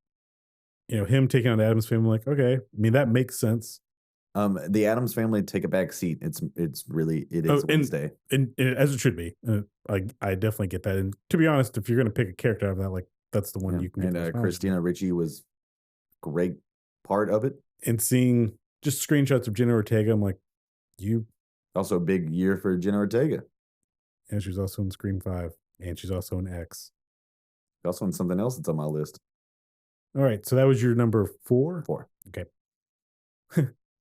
you know, him taking on Adam's Family, like, okay, I mean that makes sense. The Addams Family take a back seat. It is Wednesday. And as it should be. I definitely get that. And to be honest, if you're gonna pick a character out of that, like that's the one you can get the most knowledge Christina Ricci was great part of it. and seeing just screenshots of Jenna Ortega, I'm like, you. Also a big year for Jenna Ortega. And she's also in Scream 5, and she's also in X. Also in something else that's on my list. All right, so that was your number 4? 4. Okay.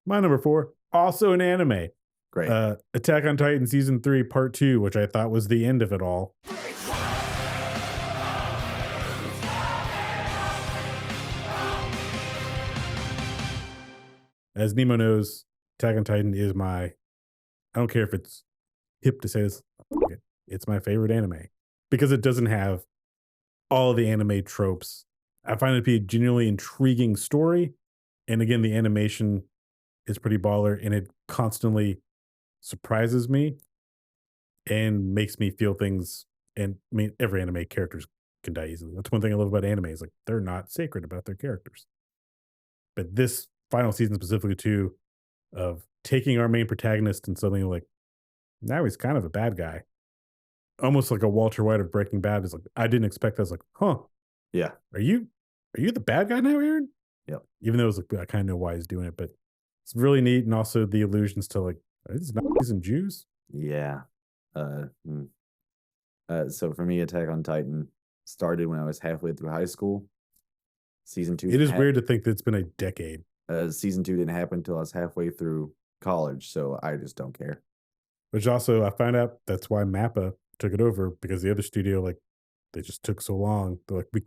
My number 4, also an anime. Great. Attack on Titan Season 3, Part 2, which I thought was the end of it all. As Nemo knows, Attack on Titan is I don't care if it's hip to say this, it's my favorite anime because it doesn't have all the anime tropes. I find it to be a genuinely intriguing story. And again, the animation is pretty baller and it constantly surprises me and makes me feel things. And I mean, every anime characters can die easily. That's one thing I love about anime is like they're not sacred about their characters. But this final season specifically too, of taking our main protagonist and something like now he's kind of a bad guy. Almost like a Walter White of Breaking Bad is like I didn't expect that. I was like, huh. Yeah. Are you the bad guy now, Aaron? Yep. Even though it was like I kind of know why he's doing it, but it's really neat and also the allusions to like these Nazis and Jews. Yeah. So for me, Attack on Titan started when I was halfway through high school. Season 2. It is weird to think that it's been a decade. Season 2 didn't happen until I was halfway through college, so I just don't care. Which also I found out that's why Mappa took it over because the other studio like they just took so long. They're like we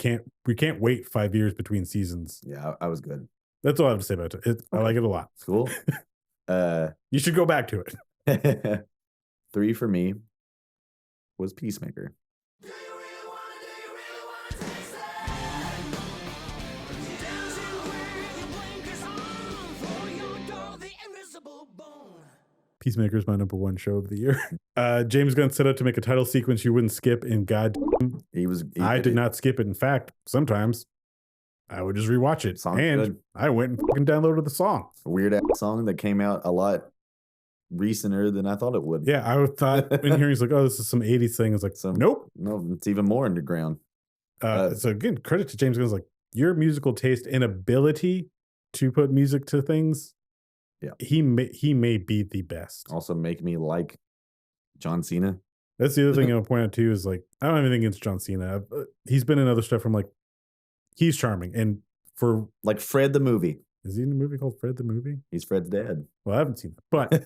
can't wait 5 years between seasons. Yeah, I was good. That's all I have to say about it. Okay. I like it a lot. Cool. You should go back to it. 3 for me was Peacemaker. Peacemaker is my number one show of the year. James Gunn set out to make a title sequence you wouldn't skip, and God, I did not skip it. In fact, sometimes I would just rewatch it. Song's And good. I went and fucking downloaded the song. A weird ass song that came out a lot recenter than I thought it would. Yeah, I thought in hearing he's like, oh, this is some 80s thing. It's like, nope. No, it's even more underground. So again, credit to James Gunn's like your musical taste and ability to put music to things. Yeah. He may be the best. Also make me like John Cena. That's the other thing I'll point out too is like, I don't have anything against John Cena. He's been in other stuff from like, he's charming. And for like Fred the movie. Is he in a movie called Fred the movie? He's Fred's dad. Well, I haven't seen that. But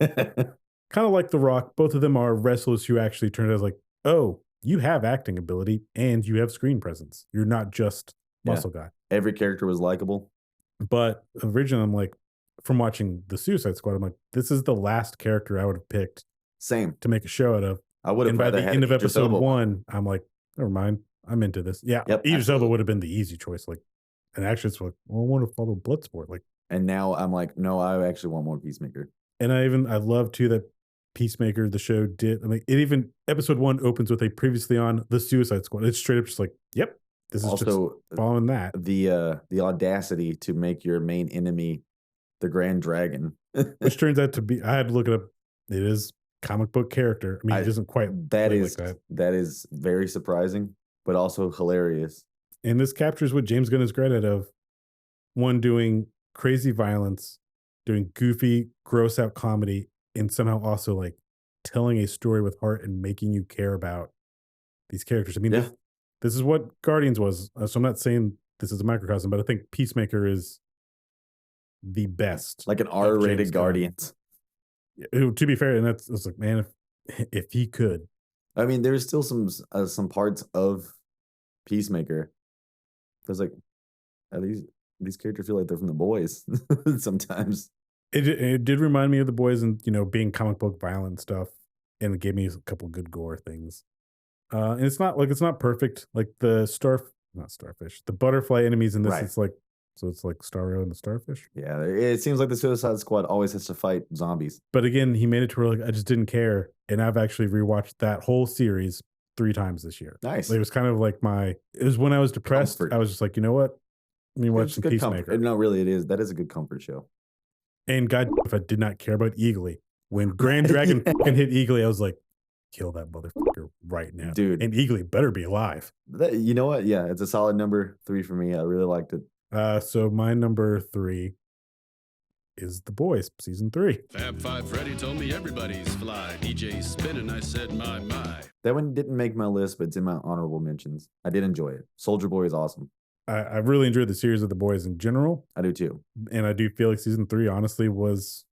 kind of like The Rock, both of them are wrestlers who actually turned out like, oh, you have acting ability and you have screen presence. You're not just muscle guy. Every character was likable. But originally, I'm like, from watching the Suicide Squad, I'm like, this is the last character I would have picked. Same. To make a show out of. I would have. And by the end of episode 1, I'm like, never mind. I'm into this. Yeah. Yep, Idris Elba would have been the easy choice. Like, and actually, it's like, well, I want to follow Bloodsport. Like, and now I'm like, no, I actually want more Peacemaker. And I love too that Peacemaker, the show did. I mean, it even episode 1 opens with a previously on the Suicide Squad. It's straight up just like, yep, this is also just following that. The audacity to make your main enemy the Grand Dragon, which turns out to be. I had to look it up. It is comic book character. I mean, it doesn't quite. That is very surprising, but also hilarious. And this captures what James Gunn is great at of one doing crazy violence, doing goofy, gross out comedy, and somehow also like telling a story with heart and making you care about these characters. I mean, this is what Guardians was. So I'm not saying this is a microcosm, but I think Peacemaker is the best. Like an R-rated Guardians. To be fair, and it's like, man, if he could. I mean, there's still some parts of Peacemaker. There's like, these characters feel like they're from The Boys sometimes. It did remind me of The Boys and, being comic book violent stuff. And it gave me a couple good gore things. And it's not perfect. Like the the butterfly enemies in this, right. It's like Starro and the starfish. Yeah, it seems like the Suicide Squad always has to fight zombies. But again, he made it to where like I just didn't care. And I've actually rewatched that whole series 3 times this year. Nice. It was kind of like it was when I was depressed. Comfort. I was just like, you know what? Let me watch some Peacemaker. Comfort. No, really, it is. That is a good comfort show. And God, if I did not care about Eagly, when Grand Dragon fucking hit Eagly, I was like, kill that motherfucker right now. Dude. And Eagly better be alive. You know what? Yeah, it's a solid number 3 for me. I really liked it. So my number 3 is The Boys, season 3. Fab Five Freddy told me everybody's fly. DJ spinning, I said my. That one didn't make my list, but it's in my honorable mentions. I did enjoy it. Soldier Boy is awesome. I really enjoyed the series of The Boys in general. I do too. And I do feel like season 3 honestly was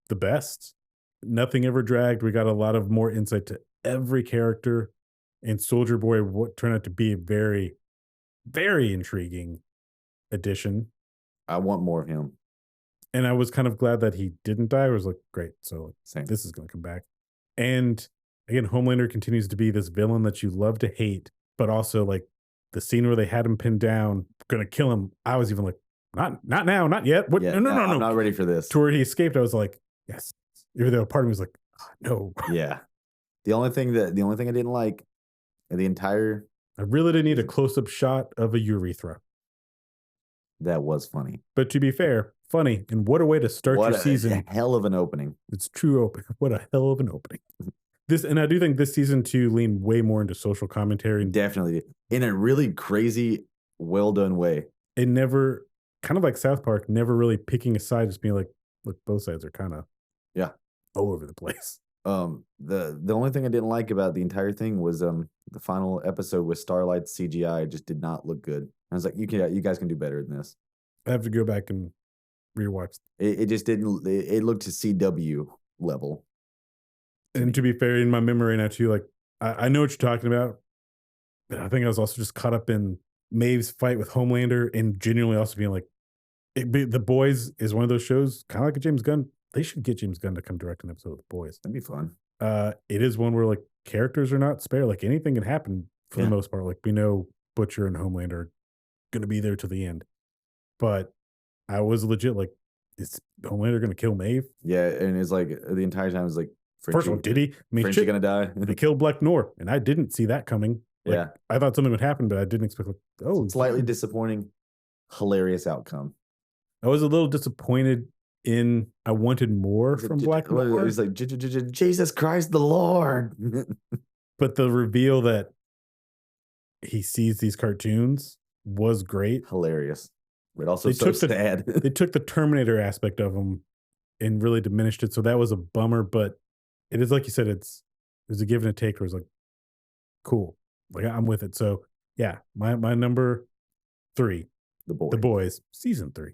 the best. Nothing ever dragged. We got a lot of more insight to every character. And Soldier Boy turned out to be a very, very intriguing addition. I want more of him. And I was kind of glad that he didn't die. I was like, great. So Same. This is going to come back. And again, Homelander continues to be this villain that you love to hate, but also like the scene where they had him pinned down, going to kill him. I was even like, not now, not yet. What? Yeah, no. I'm not ready for this. To where he escaped, I was like, yes. Even though part of me was like, oh, no. Yeah. The only thing I didn't like the entire. I really didn't need a close-up shot of a urethra. That was funny. But to be fair, funny. And what a way to start your season. What a hell of an opening. It's true open. What a hell of an opening. And I do think this season 2 leaned way more into social commentary. Definitely. In a really crazy, well done way. It never, kind of like South Park, never really picking a side, just being like, look, both sides are kind of all over the place. The only thing I didn't like about the entire thing was the final episode with Starlight's CGI just did not look good. I was like, you guys can do better than this. I have to go back and rewatch. It just didn't. It looked to CW level. And to be fair, in my memory now too, like I know what you're talking about, but I think I was also just caught up in Maeve's fight with Homelander and genuinely also being like, The Boys is one of those shows, kind of like a James Gunn. They should get James Gunn to come direct an episode of The Boys. That'd be fun. It is one where like characters are not spare. Like anything can happen for the most part. Like we know Butcher and Homelander are going to be there to the end. But I was legit like, Is Homelander going to kill Maeve? Yeah, and it's like the entire time it's like, First of all, did he? I mean, Frenchie shit, gonna die? they killed Black Noir, and I didn't see that coming. Like, Yeah. I thought something would happen, but I didn't expect. Like, oh, Slightly yeah. disappointing, hilarious outcome. I was a little disappointed in. I wanted more from Black Noir. He's like, Jesus Christ, the Lord. But the reveal that he sees these cartoons was great. Hilarious, but also They so took the- sad. They took the Terminator aspect of them and really diminished it. So that was a bummer, but it is like you said, it's a give and a take where it's like, cool. Like I'm with it. So yeah, my number 3, The Boys. The Boys, season 3.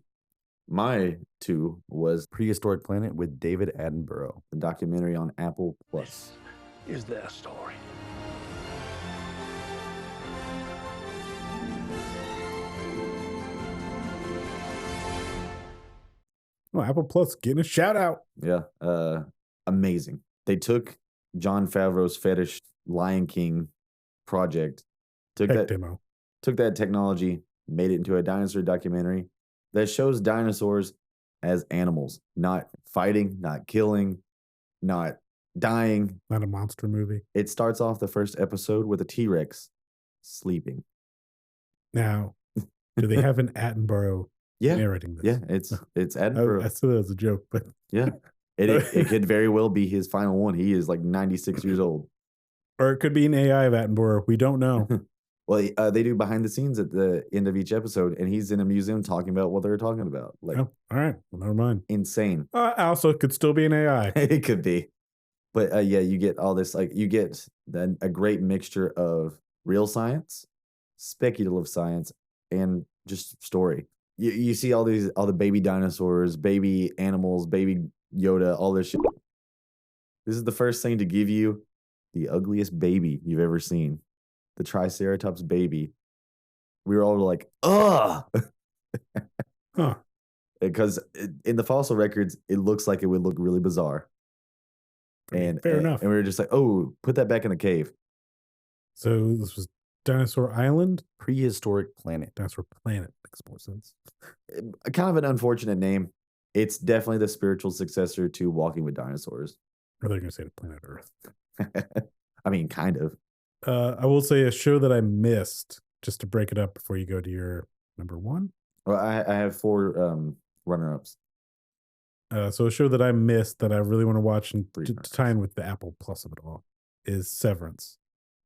My 2 was Prehistoric Planet with David Attenborough. the documentary on Apple Plus. Is their story. Oh, Apple Plus getting a shout out. Yeah, amazing. They took Jon Favreau's fetish Lion King project, took Tech that demo. technology, made it into a dinosaur documentary that shows dinosaurs as animals, not fighting, not killing, not dying. Not a monster movie. It starts off the first episode with a T-Rex sleeping. Now, do they have an Attenborough Yeah, narrating this? yeah, it's I Attenborough. said that as a joke, but Yeah, it could very well be his final one. He is like 96 years old. or it could be an AI of Attenborough. We don't know. Well, they do behind the scenes at the end of each episode, and he's in a museum talking about what they're talking about. Like, Oh, all right. Well, never mind. insane. Also, it could still be an AI. It could be, but yeah, you get all this. Like, you get then a great mixture of real science, speculative science, and just story. You see all the baby dinosaurs, baby animals, baby Yoda, all this shit. This is the first thing to give you the ugliest baby you've ever seen. The Triceratops baby. We were all like, ugh. Huh. Because in the fossil records, it looks like it would look really bizarre. And fair enough. And we were just like, oh, put that back in the cave. So this was Dinosaur Island? Prehistoric Planet. Dinosaur Planet makes more sense. Kind of an unfortunate name. It's definitely the spiritual successor to Walking with Dinosaurs. Or they're going to say the Planet Earth. I mean, kind of. I will say a show that I missed, just to break it up before you go to your number 1. Well, I have 4 runner-ups. So a show that I missed that I really want to watch and Three to parts. tie in with the Apple Plus of it all is Severance.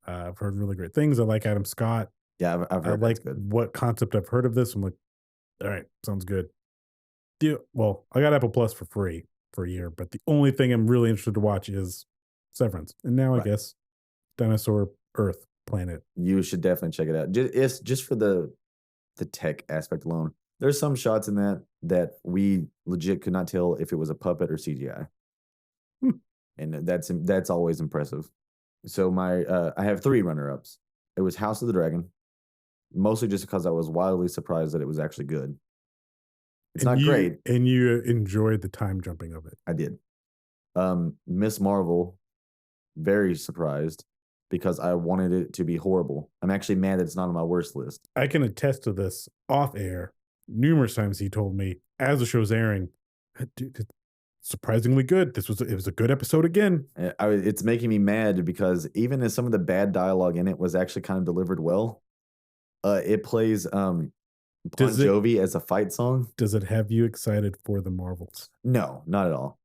I've heard really great things. I like Adam Scott. Yeah, I've I heard like that's good. what concept I've heard of this. I'm like, all right, sounds good. Well, I got Apple Plus for free for a year, but the only thing I'm really interested to watch is Severance. And now I Right. guess Dinosaur Earth Planet. You should definitely check it out. Just for the tech aspect alone. There's some shots in that we legit could not tell if it was a puppet or CGI. Hmm. And that's always impressive. So I have 3 runner-ups. It was House of the Dragon, mostly just because I was wildly surprised that it was actually good. It's not great. And you enjoyed the time jumping of it. I did. Miss Marvel, very surprised because I wanted it to be horrible. I'm actually mad that it's not on my worst list. I can attest to this off air. Numerous times he told me as the show's airing, dude, it's surprisingly good. It was a good episode again. It's making me mad because even as some of the bad dialogue in it was actually kind of delivered well, it plays Bon Jovi as a fight song. Does it have you excited for the Marvels? No, not at all.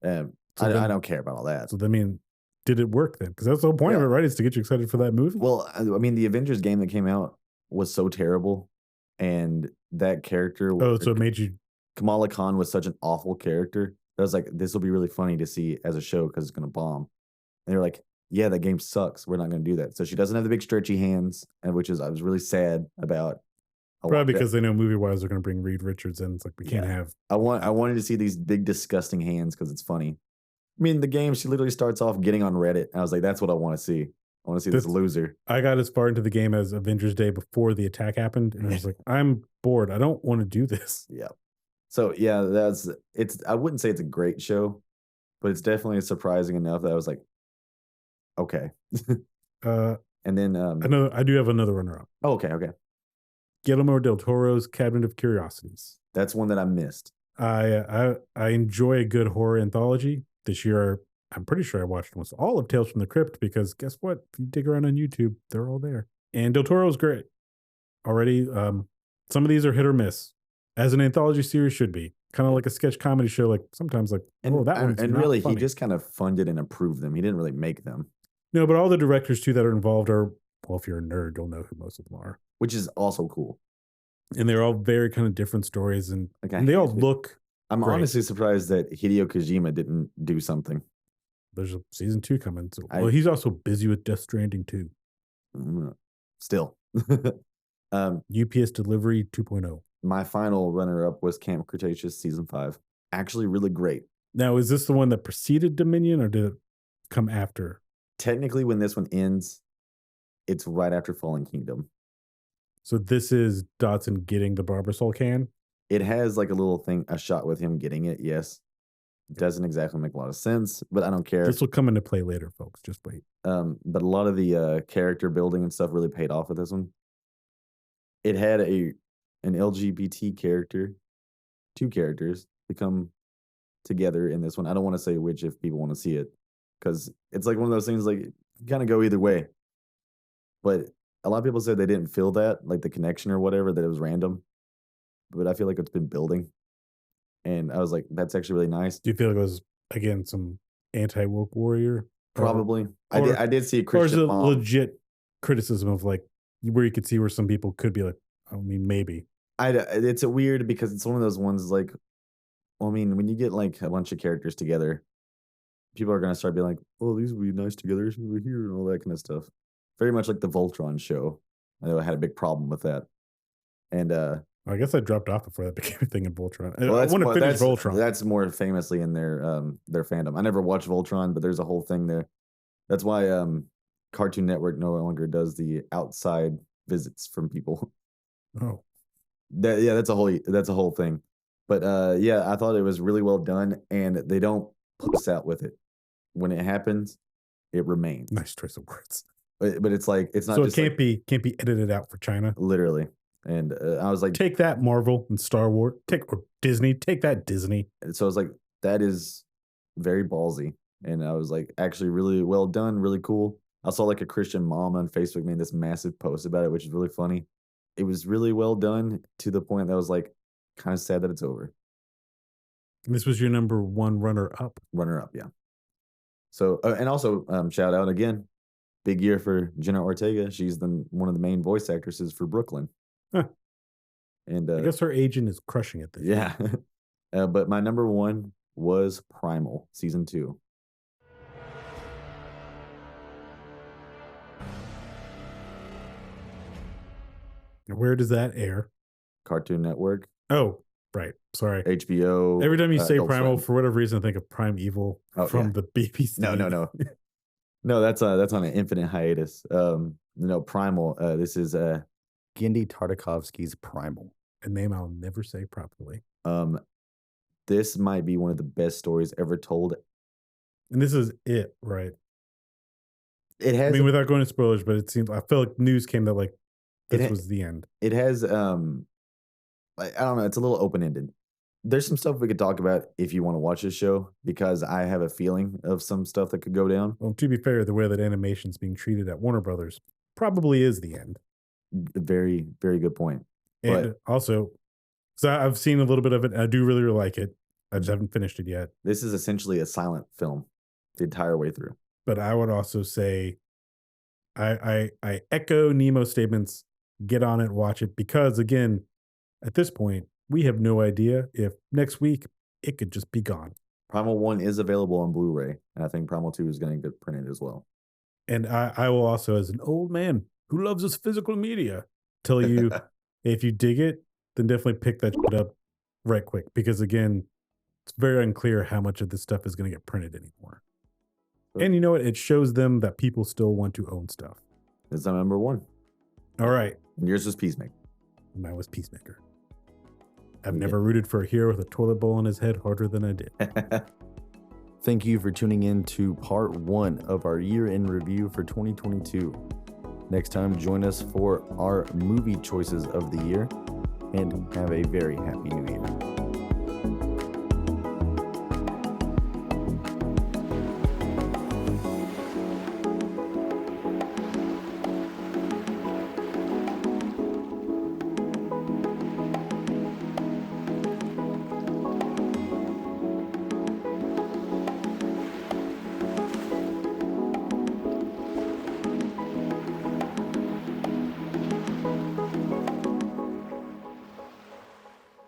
I don't care about all that. So I mean, did it work then? Because that's the whole point of it, right? Is to get you excited for that movie. Well, I mean, the Avengers game that came out was so terrible, and that character. So it made you. Kamala Khan was such an awful character. I was like, this will be really funny to see as a show because it's going to bomb. And they're like, yeah, that game sucks. We're not going to do that. So she doesn't have the big stretchy hands, and I was really sad about. Probably because they know movie wise they're going to bring Reed Richards in. It's like we can't have. I wanted to see these big disgusting hands because it's funny. I mean, the game she literally starts off getting on Reddit. I was like, that's what I want to see. I want to see this loser. I got as far into the game as Avengers Day before the attack happened, and I was like, I'm bored. I don't want to do this. Yeah. So yeah, I wouldn't say it's a great show, but it's definitely surprising enough that I was like, okay. And then I do have another runner up. Oh, okay. Guillermo del Toro's Cabinet of Curiosities. That's one that I missed. I enjoy a good horror anthology. This year, I'm pretty sure I watched almost all of Tales from the Crypt because guess what? If you dig around on YouTube, they're all there. And Del Toro's great already. Some of these are hit or miss, as an anthology series should be. Kind of like a sketch comedy show. Like sometimes, like oh, that one's and not really, funny. he just kind of funded and approved them. He didn't really make them, No, but all the directors too that are involved are well. If you're a nerd, you'll know who most of them are, which is also cool. and they're all very kind of different stories, and, Like, and they all look. I'm great. honestly surprised that Hideo Kojima didn't do something. There's a season 2 coming. So, I- well, he's also busy with Death Stranding too. Still, UPS Delivery 2.0. my final runner-up was Camp Cretaceous season 5. Actually, really great. Now, is this the one that preceded Dominion, or did it come after? Technically, when this one ends, it's right after Fallen Kingdom. So this is Dotson getting the Barbasol can. It has like a little thing, a shot with him getting it. Yes, doesn't exactly make a lot of sense, but I don't care. This will come into play later, folks. Just wait. But a lot of the character building and stuff really paid off with this one. It had an LGBT character, 2 characters to come together in this one. I don't want to say which if people want to see it, because it's like one of those things like kind of go either way. But a lot of people said they didn't feel that, like the connection or whatever, that it was random. But I feel like it's been building. And I was like, that's actually really nice. Do you feel like it was, again, some anti-woke warrior? Probably. or- I did see a Or is Christian it mom. legit criticism of like, where you could see where some people could be like, I mean, maybe. It's a weird because it's one of those ones like, well, I mean, when you get like a bunch of characters together, people are going to start being like, oh, these would be nice together over here and all that kind of stuff. Very much like the Voltron show. I know I had a big problem with that. And I guess I dropped off before that became a thing in Voltron. I that's want to more- finish that's- Voltron. That's more famously in their fandom. I never watched Voltron, but there's a whole thing there. That's why Cartoon Network no longer does the outside visits from people. Oh, That's a whole thing. But yeah, I thought it was really well done, and they don't puss out with it. When it happens, it remains. nice choice of words. But it's like it's not So it just can't like, be edited out for China. literally. And I was like, Take that, Marvel and Star Wars. Or Disney. Take that, Disney. so I was like, that is very ballsy. And I was like, actually, really well done, really cool. I saw like a Christian mom on Facebook made this massive post about it, which is really funny. It was really well done to the point that I was like, kind of sad that it's over. This was your number 1 runner up. Runner up, yeah. So and also shout out again, big year for Jenna Ortega. She's one of the main voice actresses for Brooklyn. Huh. And I guess her agent is crushing it. This year. yeah. But my number 1 was Primal season 2. Where does that air? Cartoon Network, Oh, right. Sorry. HBO. Every time you say Adult Primal, Swim. for whatever reason, I think of Prime Evil Oh, from yeah. the BBC. No, that's on an infinite hiatus. No, Primal. This is Gendy Tartakovsky's Primal. A name I'll never say properly. this might be one of the best stories ever told. And this is it, right? It I has mean, without going to spoilers, but it seems I feel like news came that like this ha- was the end. it has like, I don't know, it's a little open-ended. There's some stuff we could talk about if you want to watch this show, because I have a feeling of some stuff that could go down. Well, to be fair, the way that animation's being treated at Warner Brothers probably is the end. Very, very good point. And also, so I've seen a little bit of it. And I do really, really like it. I just haven't finished it yet. This is essentially a silent film the entire way through. But I would also say, I echo Nemo's statements. Get on it, watch it, because again, at this point, we have no idea if next week it could just be gone. Primal 1 is available on Blu-ray, and I think Primal 2 is going to get printed as well. And I will also, as an old man who loves his physical media, tell you if you dig it, then definitely pick that shit up right quick. Because again, it's very unclear how much of this stuff is going to get printed anymore. And you know what? It shows them that people still want to own stuff. It's my number 1. All right. And yours was Peacemaker. Mine was Peacemaker. I've Yeah. never rooted for a hero with a toilet bowl on his head harder than I did. Thank you for tuning in to part 1 of our year in review for 2022. Next time, join us for our movie choices of the year, and have a very happy new year.